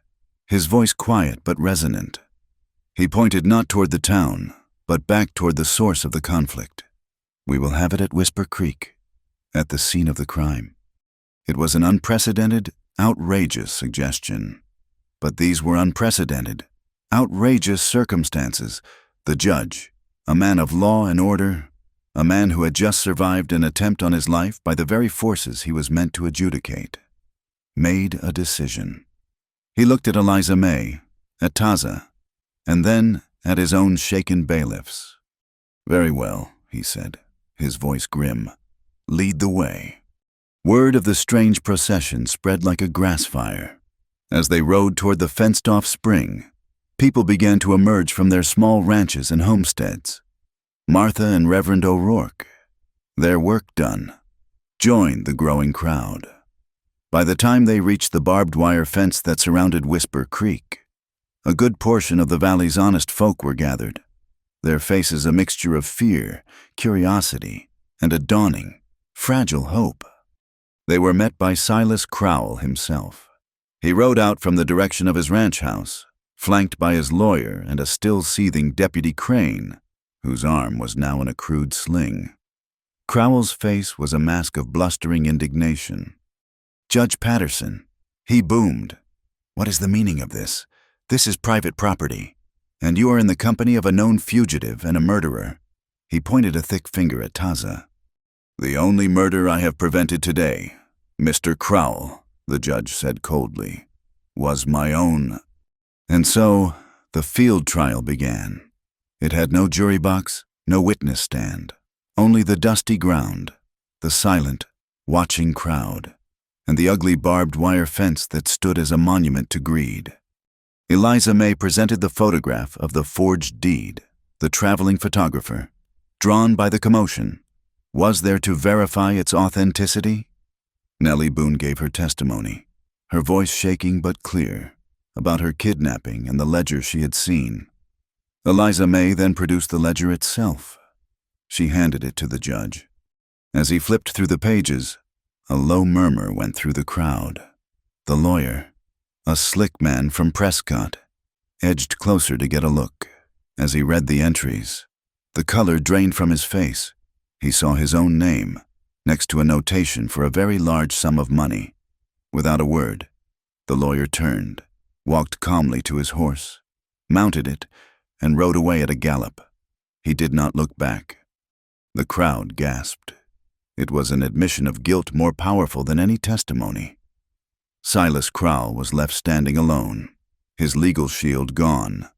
his voice quiet but resonant. He pointed not toward the town, but back toward the source of the conflict. "We will have it at Whisper Creek, at the scene of the crime." It was an unprecedented, outrageous suggestion. But these were unprecedented, outrageous circumstances. The judge, a man of law and order, a man who had just survived an attempt on his life by the very forces he was meant to adjudicate, made a decision. He looked at Eliza May, at Taza, and then at his own shaken bailiffs. "Very well," he said, his voice grim. "Lead the way." Word of the strange procession spread like a grass fire. As they rode toward the fenced-off spring, people began to emerge from their small ranches and homesteads. Martha and Reverend O'Rourke, their work done, joined the growing crowd. By the time they reached the barbed wire fence that surrounded Whisper Creek, a good portion of the valley's honest folk were gathered, their faces a mixture of fear, curiosity, and a dawning, fragile hope. They were met by Silas Crowell himself. He rode out from the direction of his ranch house, flanked by his lawyer and a still-seething Deputy Crane, whose arm was now in a crude sling. Crowell's face was a mask of blustering indignation. "Judge Patterson," he boomed, "what is the meaning of this? This is private property, and you are in the company of a known fugitive and a murderer." He pointed a thick finger at Taza. "The only murder I have prevented today, Mr. Crowell," the judge said coldly, "was my own." And so the field trial began. It had no jury box, no witness stand, only the dusty ground, the silent, watching crowd, and the ugly barbed wire fence that stood as a monument to greed. Eliza May presented the photograph of the forged deed. The traveling photographer, drawn by the commotion, was there to verify its authenticity. Nellie Boone gave her testimony, her voice shaking but clear, about her kidnapping and the ledger she had seen. Eliza May then produced the ledger itself. She handed it to the judge. As he flipped through the pages, a low murmur went through the crowd. The lawyer, a slick man from Prescott, edged closer to get a look. As he read the entries, the color drained from his face. He saw his own name, next to a notation for a very large sum of money. Without a word, the lawyer turned, walked calmly to his horse, mounted it, and rode away at a gallop. He did not look back. The crowd gasped. It was an admission of guilt more powerful than any testimony. Silas Crowell was left standing alone, his legal shield gone.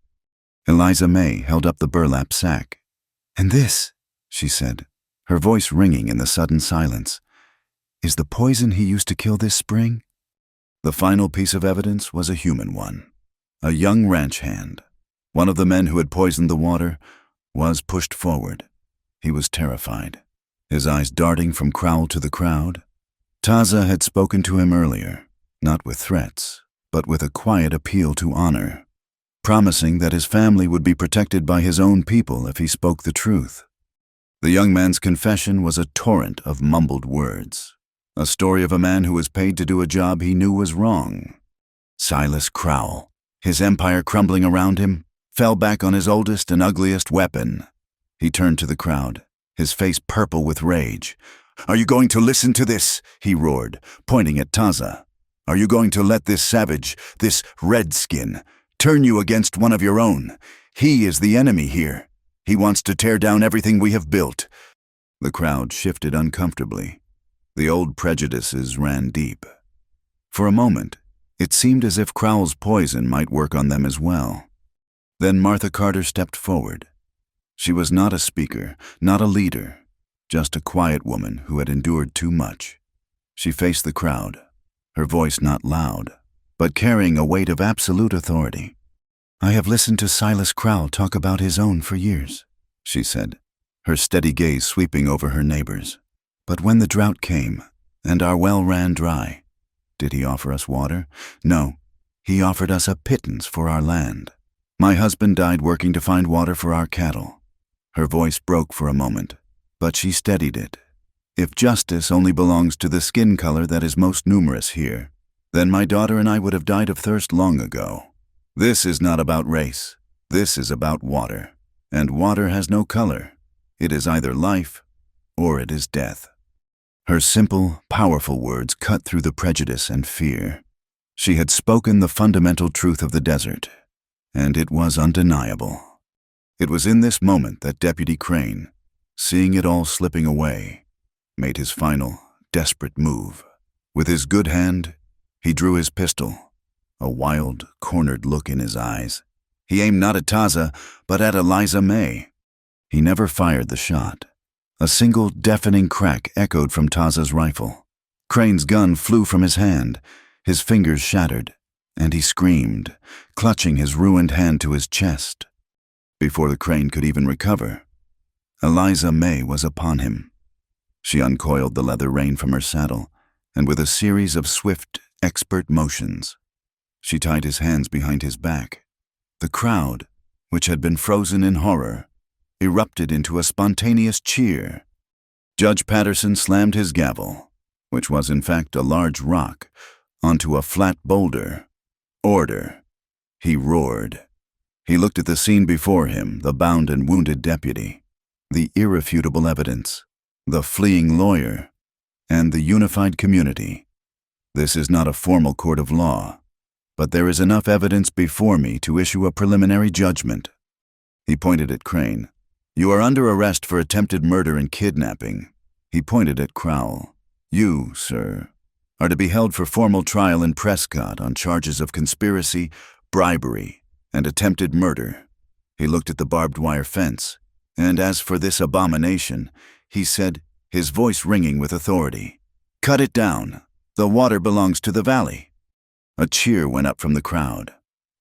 Eliza May held up the burlap sack. "And this," she said, her voice ringing in the sudden silence, "is the poison he used to kill this spring?" The final piece of evidence was a human one. A young ranch hand, one of the men who had poisoned the water, was pushed forward. He was terrified, his eyes darting from Crowell to the crowd. Taza had spoken to him earlier, not with threats, but with a quiet appeal to honor, promising that his family would be protected by his own people if he spoke the truth. The young man's confession was a torrent of mumbled words, a story of a man who was paid to do a job he knew was wrong. Silas Crowell, his empire crumbling around him, fell back on his oldest and ugliest weapon. He turned to the crowd, his face purple with rage. "Are you going to listen to this?" he roared, pointing at Taza. "Are you going to let this savage, this redskin, turn you against one of your own? He is the enemy here. He wants to tear down everything we have built." The crowd shifted uncomfortably. The old prejudices ran deep. For a moment, it seemed as if Crowell's poison might work on them as well. Then Martha Carter stepped forward. She was not a speaker, not a leader, just a quiet woman who had endured too much. She faced the crowd, her voice not loud, but carrying a weight of absolute authority. "I have listened to Silas Crowell talk about his own for years," she said, her steady gaze sweeping over her neighbors. "But when the drought came, and our well ran dry, did he offer us water? No, he offered us a pittance for our land. My husband died working to find water for our cattle." Her voice broke for a moment, but she steadied it. "If justice only belongs to the skin color that is most numerous here, then my daughter and I would have died of thirst long ago. This is not about race. This is about water. And water has no color. It is either life or it is death. Her simple, powerful words cut through the prejudice and fear. She had spoken the fundamental truth of the desert, and it was undeniable. It was in this moment that Deputy Crane, seeing it all slipping away, made his final, desperate move. With his good hand, he drew his pistol, a wild, cornered look in his eyes. He aimed not at Taza, but at Eliza May. He never fired the shot. A single deafening crack echoed from Taza's rifle. Crane's gun flew from his hand, his fingers shattered, and he screamed, clutching his ruined hand to his chest. Before the Crane could even recover, Eliza May was upon him. She uncoiled the leather rein from her saddle, and with a series of swift, expert motions, she tied his hands behind his back. The crowd, which had been frozen in horror, erupted into a spontaneous cheer. Judge Patterson slammed his gavel, which was in fact a large rock, onto a flat boulder. Order, he roared. He looked at the scene before him, the bound and wounded deputy, the irrefutable evidence, the fleeing lawyer, and the unified community. This is not a formal court of law, but there is enough evidence before me to issue a preliminary judgment. He pointed at Crane. You are under arrest for attempted murder and kidnapping. He pointed at Crowell. You, sir, are to be held for formal trial in Prescott on charges of conspiracy, bribery, and attempted murder. He looked at the barbed wire fence, and as for this abomination, he said, his voice ringing with authority, cut it down. The water belongs to the valley. A cheer went up from the crowd,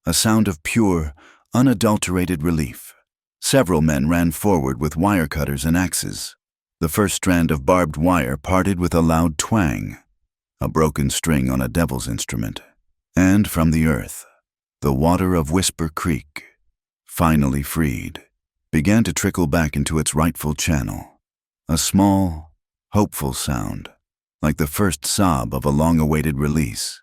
a sound of pure, unadulterated relief. Several men ran forward with wire cutters and axes. The first strand of barbed wire parted with a loud twang, a broken string on a devil's instrument. And from the earth, the water of Whisper Creek, finally freed, began to trickle back into its rightful channel. A small, hopeful sound, like the first sob of a long-awaited release.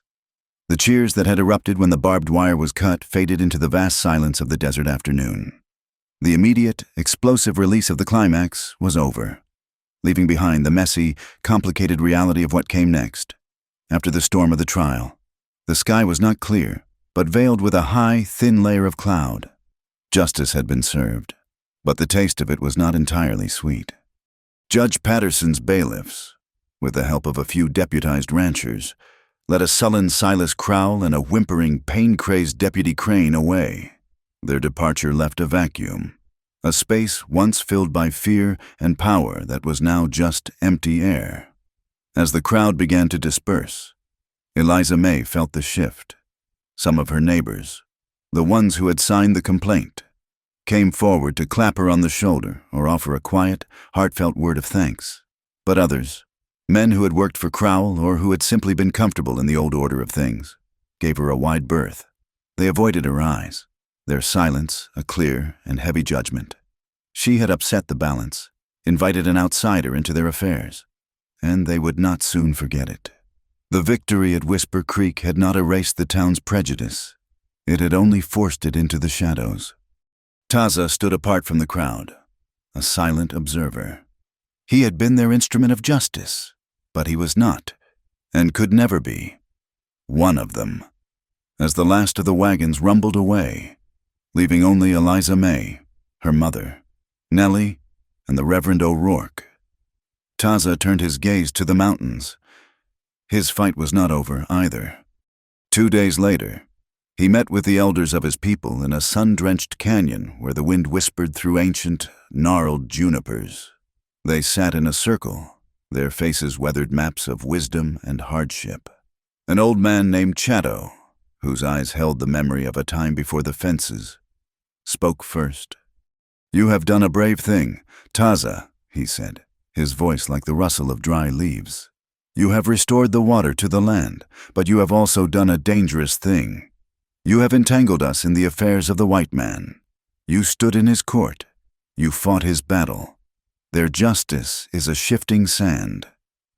The cheers that had erupted when the barbed wire was cut faded into the vast silence of the desert afternoon. The immediate, explosive release of the climax was over, leaving behind the messy, complicated reality of what came next. After the storm of the trial, the sky was not clear, but veiled with a high, thin layer of cloud. Justice had been served, but the taste of it was not entirely sweet. Judge Patterson's bailiffs, with the help of a few deputized ranchers, led a sullen Silas Crowell and a whimpering, pain-crazed Deputy Crane away. Their departure left a vacuum, a space once filled by fear and power that was now just empty air. As the crowd began to disperse, Eliza May felt the shift. Some of her neighbors, the ones who had signed the complaint, came forward to clap her on the shoulder or offer a quiet, heartfelt word of thanks. But others, men who had worked for Crowell or who had simply been comfortable in the old order of things, gave her a wide berth. They avoided her eyes, their silence a clear and heavy judgment. She had upset the balance, invited an outsider into their affairs, and they would not soon forget it. The victory at Whisper Creek had not erased the town's prejudice. It had only forced it into the shadows. Taza stood apart from the crowd, a silent observer. He had been their instrument of justice, but he was not, and could never be, one of them. As the last of the wagons rumbled away, leaving only Eliza May, her mother, Nellie, and the Reverend O'Rourke, Taza turned his gaze to the mountains. His fight was not over either. 2 days later, he met with the elders of his people in a sun-drenched canyon where the wind whispered through ancient, gnarled junipers. They sat in a circle, their faces weathered maps of wisdom and hardship. An old man named Chatto, whose eyes held the memory of a time before the fences, spoke first. You have done a brave thing, Taza, he said, his voice like the rustle of dry leaves. You have restored the water to the land, but you have also done a dangerous thing. You have entangled us in the affairs of the white man. You stood in his court. You fought his battle. Their justice is a shifting sand.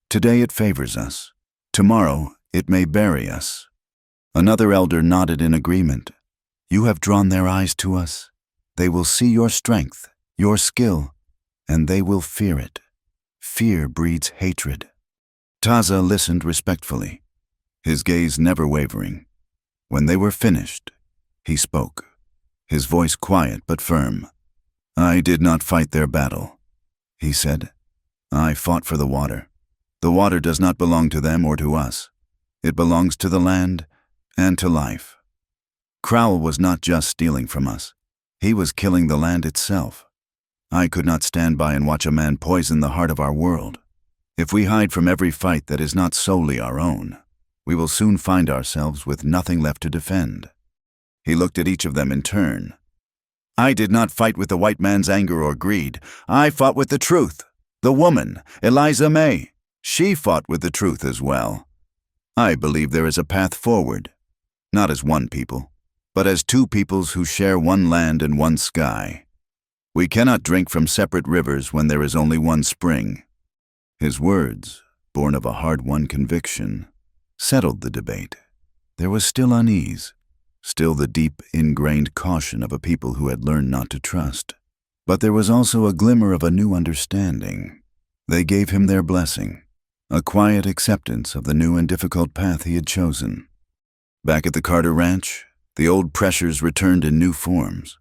Today it favors us. Tomorrow it may bury us. Another elder nodded in agreement. You have drawn their eyes to us. They will see your strength, your skill, and they will fear it. Fear breeds hatred." Taza listened respectfully, his gaze never wavering. When they were finished, he spoke, his voice quiet but firm. "I did not fight their battle," he said. "I fought for the water. The water does not belong to them or to us. It belongs to the land and to life. Crowell was not just stealing from us. He was killing the land itself. I could not stand by and watch a man poison the heart of our world. If we hide from every fight that is not solely our own, we will soon find ourselves with nothing left to defend." He looked at each of them in turn. "I did not fight with the white man's anger or greed. I fought with the truth. The woman, Eliza May, she fought with the truth as well. I believe there is a path forward, not as one people, but as two peoples who share one land and one sky. We cannot drink from separate rivers when there is only one spring." His words, born of a hard-won conviction, settled the debate. There was still unease, still the deep, ingrained caution of a people who had learned not to trust. But there was also a glimmer of a new understanding. They gave him their blessing, a quiet acceptance of the new and difficult path he had chosen. Back at the Carter Ranch, the old pressures returned in new forms.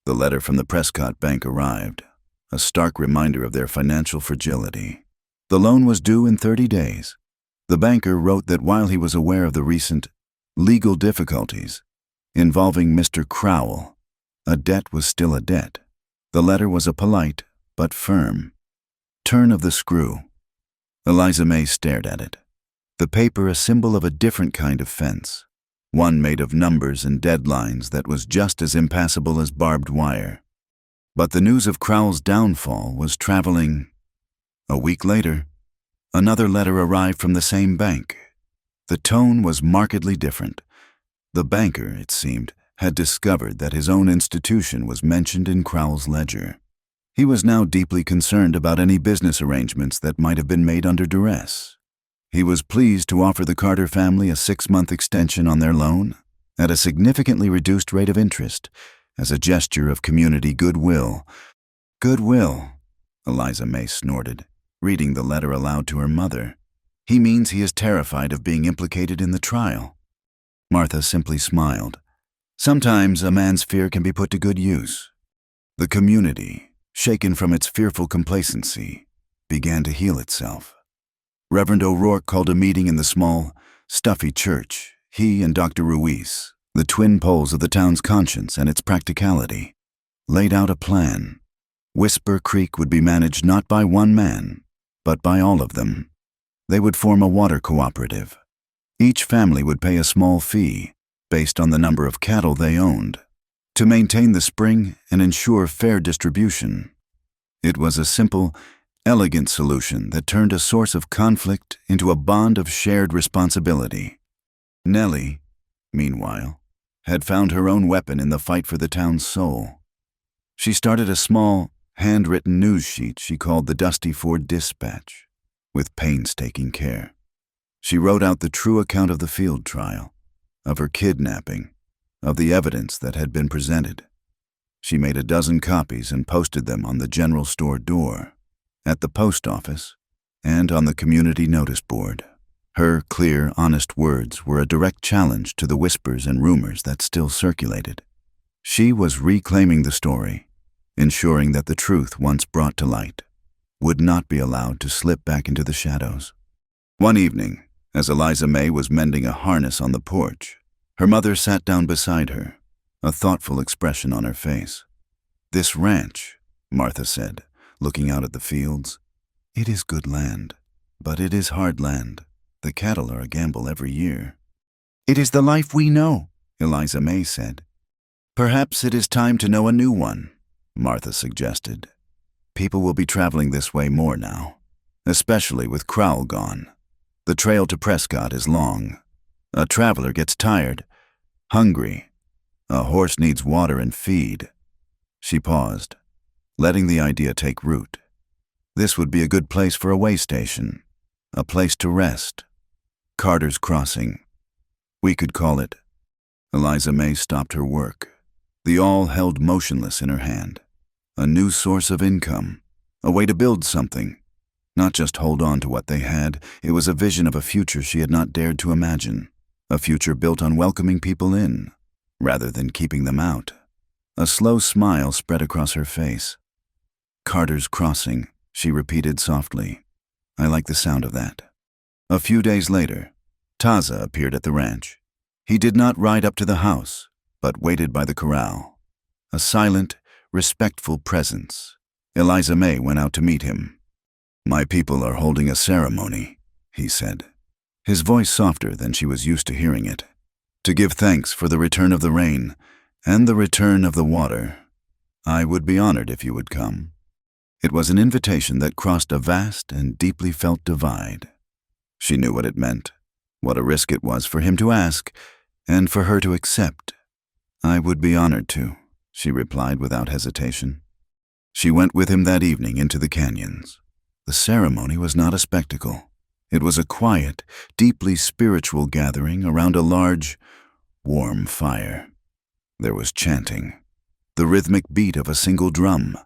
The letter from the Prescott Bank arrived, a stark reminder of their financial fragility. The loan was due in 30 days. The banker wrote that while he was aware of the recent legal difficulties involving Mr. Crowell, a debt was still a debt. The letter was a polite but firm turn of the screw. Eliza May stared at it, the paper a symbol of a different kind of fence, one made of numbers and deadlines that was just as impassable as barbed wire. But the news of Crowell's downfall was traveling. A week later, another letter arrived from the same bank. The tone was markedly different. The banker, it seemed, had discovered that his own institution was mentioned in Crowell's ledger. He was now deeply concerned about any business arrangements that might have been made under duress. He was pleased to offer the Carter family a 6-month extension on their loan at a significantly reduced rate of interest as a gesture of community goodwill. "Goodwill," Eliza May snorted, reading the letter aloud to her mother. "He means he is terrified of being implicated in the trial." Martha simply smiled. Sometimes a man's fear can be put to good use. The community, shaken from its fearful complacency, began to heal itself. Reverend O'Rourke called a meeting in the small, stuffy church. He and Dr. Ruiz, the twin poles of the town's conscience and its practicality, laid out a plan. Whisper Creek would be managed not by one man, but by all of them. They would form a water cooperative. Each family would pay a small fee, based on the number of cattle they owned, to maintain the spring and ensure fair distribution. It was a simple, elegant solution that turned a source of conflict into a bond of shared responsibility. Nellie, meanwhile, had found her own weapon in the fight for the town's soul. She started a small, handwritten news sheet she called the Dusty Ford Dispatch, with painstaking care. She wrote out the true account of the field trial, of her kidnapping, of the evidence that had been presented. She made a dozen copies and posted them on the general store door, at the post office, and on the community notice board. Her clear, honest words were a direct challenge to the whispers and rumors that still circulated. She was reclaiming the story, ensuring that the truth once brought to light would not be allowed to slip back into the shadows. One evening, as Eliza May was mending a harness on the porch, her mother sat down beside her, a thoughtful expression on her face. "This ranch," Martha said, looking out at the fields, "it is good land, but it is hard land. The cattle are a gamble every year." "It is the life we know," Eliza May said. "Perhaps it is time to know a new one," Martha suggested. "People will be traveling this way more now, especially with Crowell gone. The trail to Prescott is long. A traveler gets tired, hungry. A horse needs water and feed." She paused, letting the idea take root. This would be a good place for a way station, a place to rest. Carter's Crossing. We could call it Eliza May stopped her work, the awl held motionless in her hand. A new source of income, a way to build something. Not just hold on to what they had, it was a vision of a future she had not dared to imagine. A future built on welcoming people in, rather than keeping them out. A slow smile spread across her face. "Carter's Crossing," she repeated softly. "I like the sound of that." A few days later, Taza appeared at the ranch. He did not ride up to the house, but waited by the corral. A silent, respectful presence. Eliza May went out to meet him. "My people are holding a ceremony," he said, his voice softer than she was used to hearing it, "to give thanks for the return of the rain and the return of the water. I would be honored if you would come." It was an invitation that crossed a vast and deeply felt divide. She knew what it meant, what a risk it was for him to ask, and for her to accept. "I would be honored to," she replied without hesitation. She went with him that evening into the canyons. The ceremony was not a spectacle. It was a quiet, deeply spiritual gathering around a large, warm fire. There was chanting, the rhythmic beat of a single drum,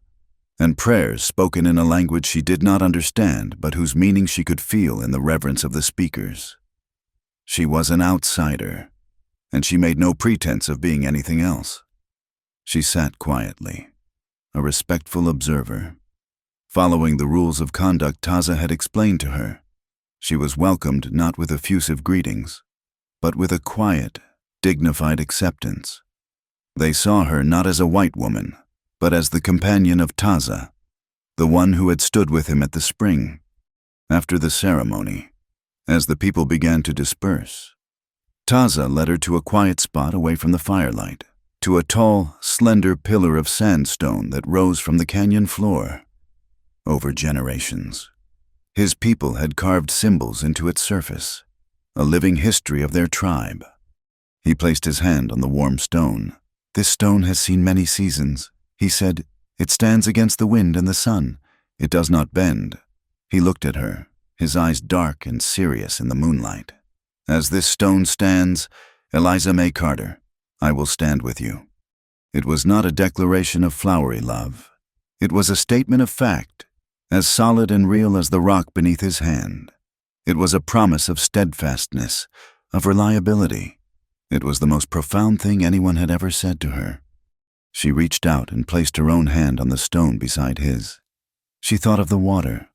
and prayers spoken in a language she did not understand but whose meaning she could feel in the reverence of the speakers. She was an outsider, and she made no pretense of being anything else. She sat quietly, a respectful observer, following the rules of conduct Taza had explained to her. She was welcomed not with effusive greetings, but with a quiet, dignified acceptance. They saw her not as a white woman, but as the companion of Taza, the one who had stood with him at the spring. After the ceremony, as the people began to disperse, Taza led her to a quiet spot away from the firelight, to a tall, slender pillar of sandstone that rose from the canyon floor. Over generations, his people had carved symbols into its surface, a living history of their tribe. He placed his hand on the warm stone. "This stone has seen many seasons," he said. "It stands against the wind and the sun. It does not bend." He looked at her, his eyes dark and serious in the moonlight. "As this stone stands, Eliza May Carter, I will stand with you." It was not a declaration of flowery love. It was a statement of fact, as solid and real as the rock beneath his hand. It was a promise of steadfastness, of reliability. It was the most profound thing anyone had ever said to her. She reached out and placed her own hand on the stone beside his. She thought of the water,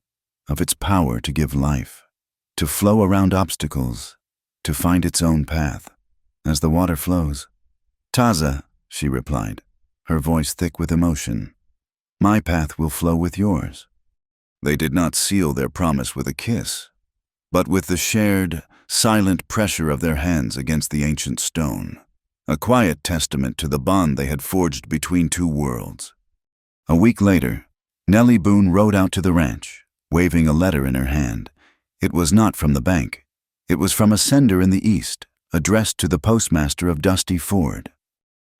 of its power to give life, to flow around obstacles, to find its own path, as the water flows. "Taza," she replied, her voice thick with emotion, "my path will flow with yours." They did not seal their promise with a kiss, but with the shared, silent pressure of their hands against the ancient stone, a quiet testament to the bond they had forged between two worlds. A week later, Nellie Boone rode out to the ranch, waving a letter in her hand. It was not from the bank. It was from a sender in the east, addressed to the postmaster of Dusty Ford.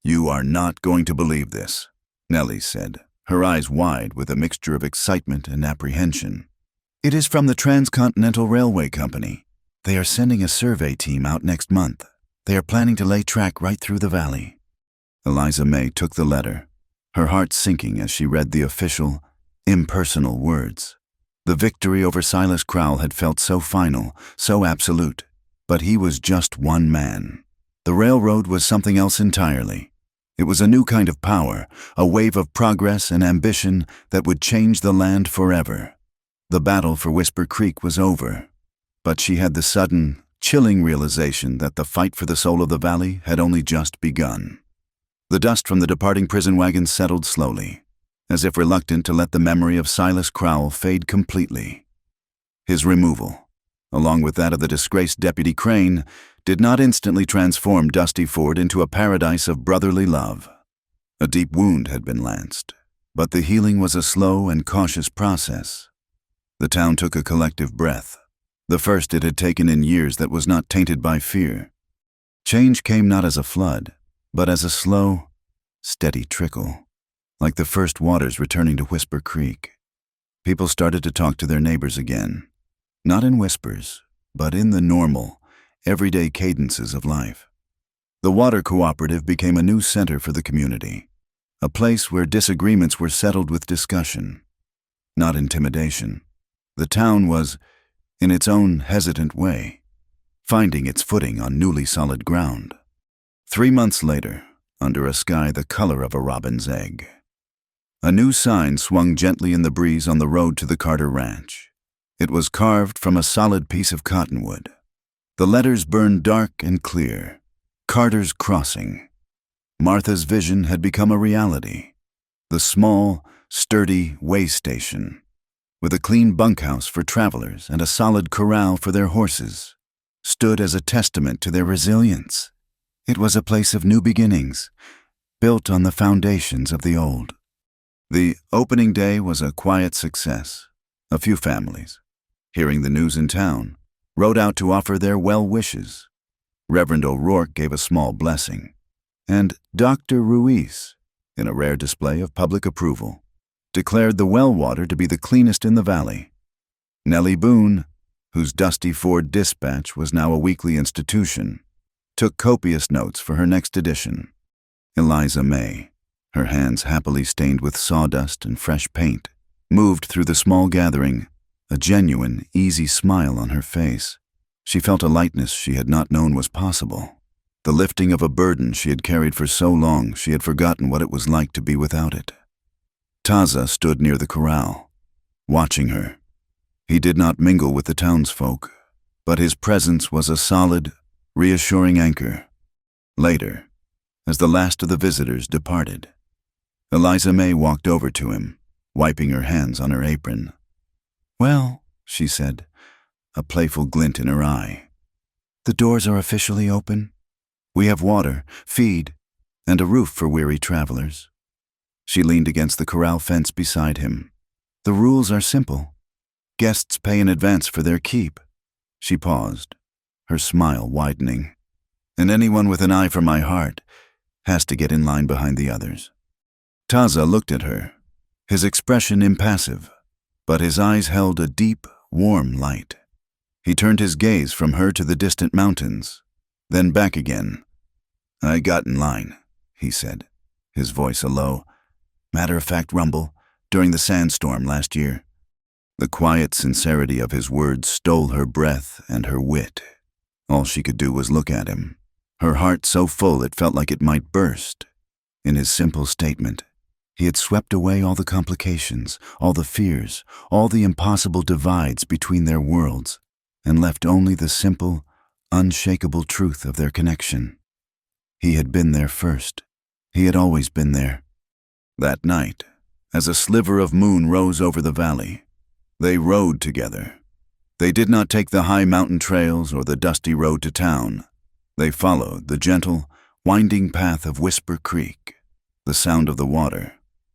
"You are not going to believe this," Nellie said, her eyes wide with a mixture of excitement and apprehension. "It is from the Transcontinental Railway Company. They are sending a survey team out next month. They are planning to lay track right through the valley." Eliza May took the letter, her heart sinking as she read the official, impersonal words. The victory over Silas Crowell had felt so final, so absolute, but he was just one man. The railroad was something else entirely. It was a new kind of power, a wave of progress and ambition that would change the land forever. The battle for Whisper Creek was over, but she had the sudden, chilling realization that the fight for the soul of the valley had only just begun. The dust from the departing prison wagon settled slowly, as if reluctant to let the memory of Silas Crowell fade completely. His removal, along with that of the disgraced Deputy Crane, did not instantly transform Dusty Ford into a paradise of brotherly love. A deep wound had been lanced, but the healing was a slow and cautious process. The town took a collective breath, the first it had taken in years that was not tainted by fear. Change came not as a flood, but as a slow, steady trickle, like the first waters returning to Whisper Creek. People started to talk to their neighbors again, not in whispers, but in the normal, everyday cadences of life. The water cooperative became a new center for the community, a place where disagreements were settled with discussion, not intimidation. The town was, in its own hesitant way, finding its footing on newly solid ground. 3 months later, under a sky the color of a robin's egg, a new sign swung gently in the breeze on the road to the Carter Ranch. It was carved from a solid piece of cottonwood. The letters burned dark and clear. Carter's Crossing. Martha's vision had become a reality. The small, sturdy way station, with a clean bunkhouse for travelers and a solid corral for their horses, stood as a testament to their resilience. It was a place of new beginnings, built on the foundations of the old. The opening day was a quiet success. A few families, hearing the news in town, rode out to offer their well wishes. Reverend O'Rourke gave a small blessing, and Dr. Ruiz, in a rare display of public approval, declared the well water to be the cleanest in the valley. Nellie Boone, whose dusty Ford Dispatch was now a weekly institution, took copious notes for her next edition. Eliza May, her hands happily stained with sawdust and fresh paint, moved through the small gathering, a genuine, easy smile on her face. She felt a lightness she had not known was possible, the lifting of a burden she had carried for so long she had forgotten what it was like to be without it. Taza stood near the corral, watching her. He did not mingle with the townsfolk, but his presence was a solid, reassuring anchor. Later, as the last of the visitors departed, Eliza May walked over to him, wiping her hands on her apron. "Well," she said, a playful glint in her eye, "the doors are officially open. We have water, feed, and a roof for weary travelers." She leaned against the corral fence beside him. "The rules are simple. Guests pay in advance for their keep." She paused, her smile widening. "And anyone with an eye for my heart has to get in line behind the others." Taza looked at her, his expression impassive, but his eyes held a deep, warm light. He turned his gaze from her to the distant mountains, then back again. "I got in line," he said, his voice a low, matter-of-fact rumble during the sandstorm last year. The quiet sincerity of his words stole her breath and her wit. All she could do was look at him, her heart so full it felt like it might burst. In his simple statement, he had swept away all the complications, all the fears, all the impossible divides between their worlds, and left only the simple, unshakable truth of their connection. He had been there first. He had always been there. That night, as a sliver of moon rose over the valley, they rode together. They did not take the high mountain trails or the dusty road to town. They followed the gentle, winding path of Whisper Creek. The sound of the water,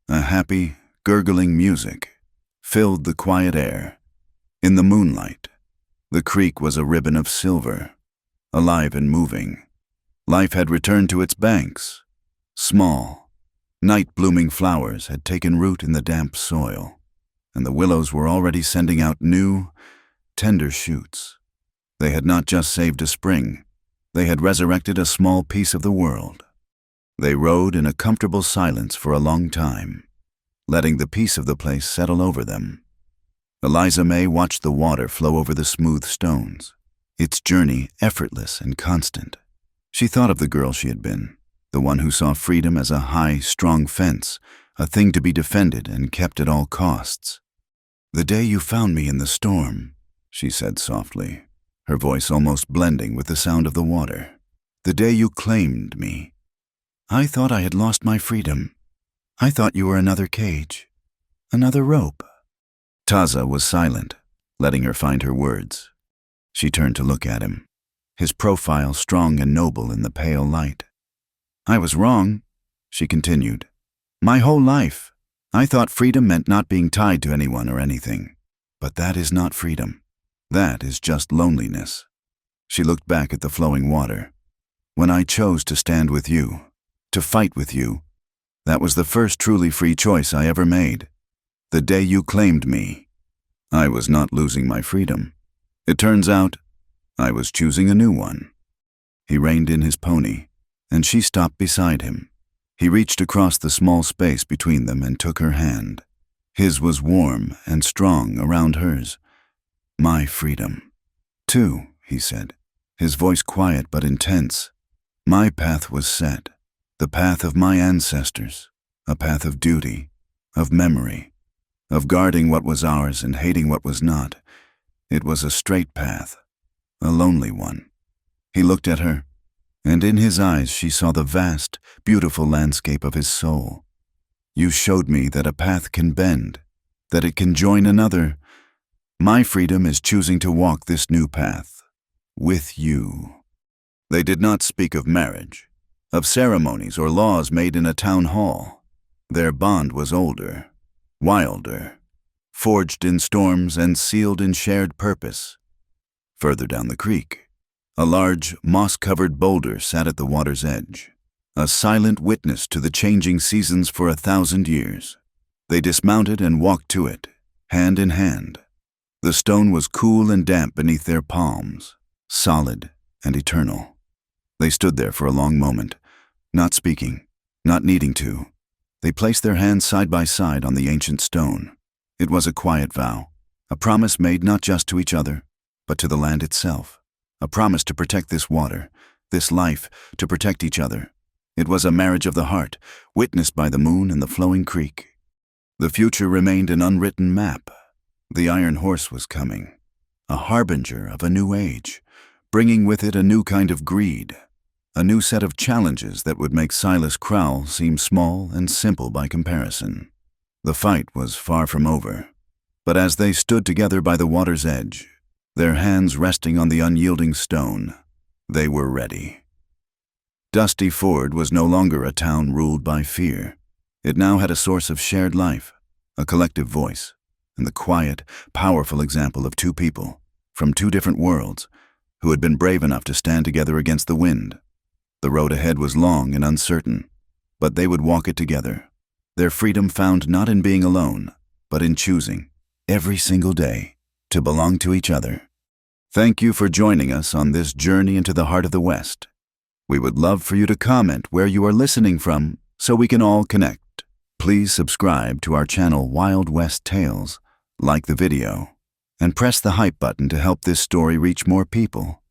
a happy, gurgling music, filled the quiet air. In the moonlight, the creek was a ribbon of silver, alive and moving. Life had returned to its banks. Small, night-blooming flowers had taken root in the damp soil, and the willows were already sending out new, tender shoots. They had not just saved a spring, they had resurrected a small piece of the world. They rode in a comfortable silence for a long time, letting the peace of the place settle over them. Eliza May watched the water flow over the smooth stones, its journey effortless and constant. She thought of the girl she had been, the one who saw freedom as a high, strong fence, a thing to be defended and kept at all costs. "The day you found me in the storm," she said softly, her voice almost blending with the sound of the water. "The day you claimed me. I thought I had lost my freedom. I thought you were another cage, another rope." Taza was silent, letting her find her words. She turned to look at him, his profile strong and noble in the pale light. "I was wrong," she continued. "My whole life, I thought freedom meant not being tied to anyone or anything. But that is not freedom. That is just loneliness." She looked back at the flowing water. "When I chose to stand with you, to fight with you, that was the first truly free choice I ever made. The day you claimed me, I was not losing my freedom. It turns out, I was choosing a new one." He reined in his pony, and she stopped beside him. He reached across the small space between them and took her hand. His was warm and strong around hers. "My freedom, too," he said, his voice quiet but intense. "My path was set, the path of my ancestors, a path of duty, of memory, of guarding what was ours and hating what was not. It was a straight path, a lonely one." He looked at her, and in his eyes she saw the vast, beautiful landscape of his soul. "You showed me that a path can bend, that it can join another. My freedom is choosing to walk this new path with you." They did not speak of marriage, of ceremonies or laws made in a town hall. Their bond was older, wilder, forged in storms and sealed in shared purpose. Further down the creek, a large, moss-covered boulder sat at the water's edge, a silent witness to the changing seasons for 1,000 years. They dismounted and walked to it, hand in hand. The stone was cool and damp beneath their palms, solid and eternal. They stood there for a long moment, not speaking, not needing to. They placed their hands side by side on the ancient stone. It was a quiet vow, a promise made not just to each other, but to the land itself. A promise to protect this water, this life, to protect each other. It was a marriage of the heart, witnessed by the moon and the flowing creek. The future remained an unwritten map. The iron horse was coming, a harbinger of a new age, bringing with it a new kind of greed, a new set of challenges that would make Silas Crowell seem small and simple by comparison. The fight was far from over, but as they stood together by the water's edge, their hands resting on the unyielding stone, they were ready. Dusty Ford was no longer a town ruled by fear. It now had a source of shared life, a collective voice, and the quiet, powerful example of two people, from two different worlds, who had been brave enough to stand together against the wind. The road ahead was long and uncertain, but they would walk it together, their freedom found not in being alone, but in choosing, every single day, to belong to each other. Thank you for joining us on this journey into the heart of the West. We would love for you to comment where you are listening from so we can all connect. Please subscribe to our channel Wild West Tales, like the video, and press the hype button to help this story reach more people.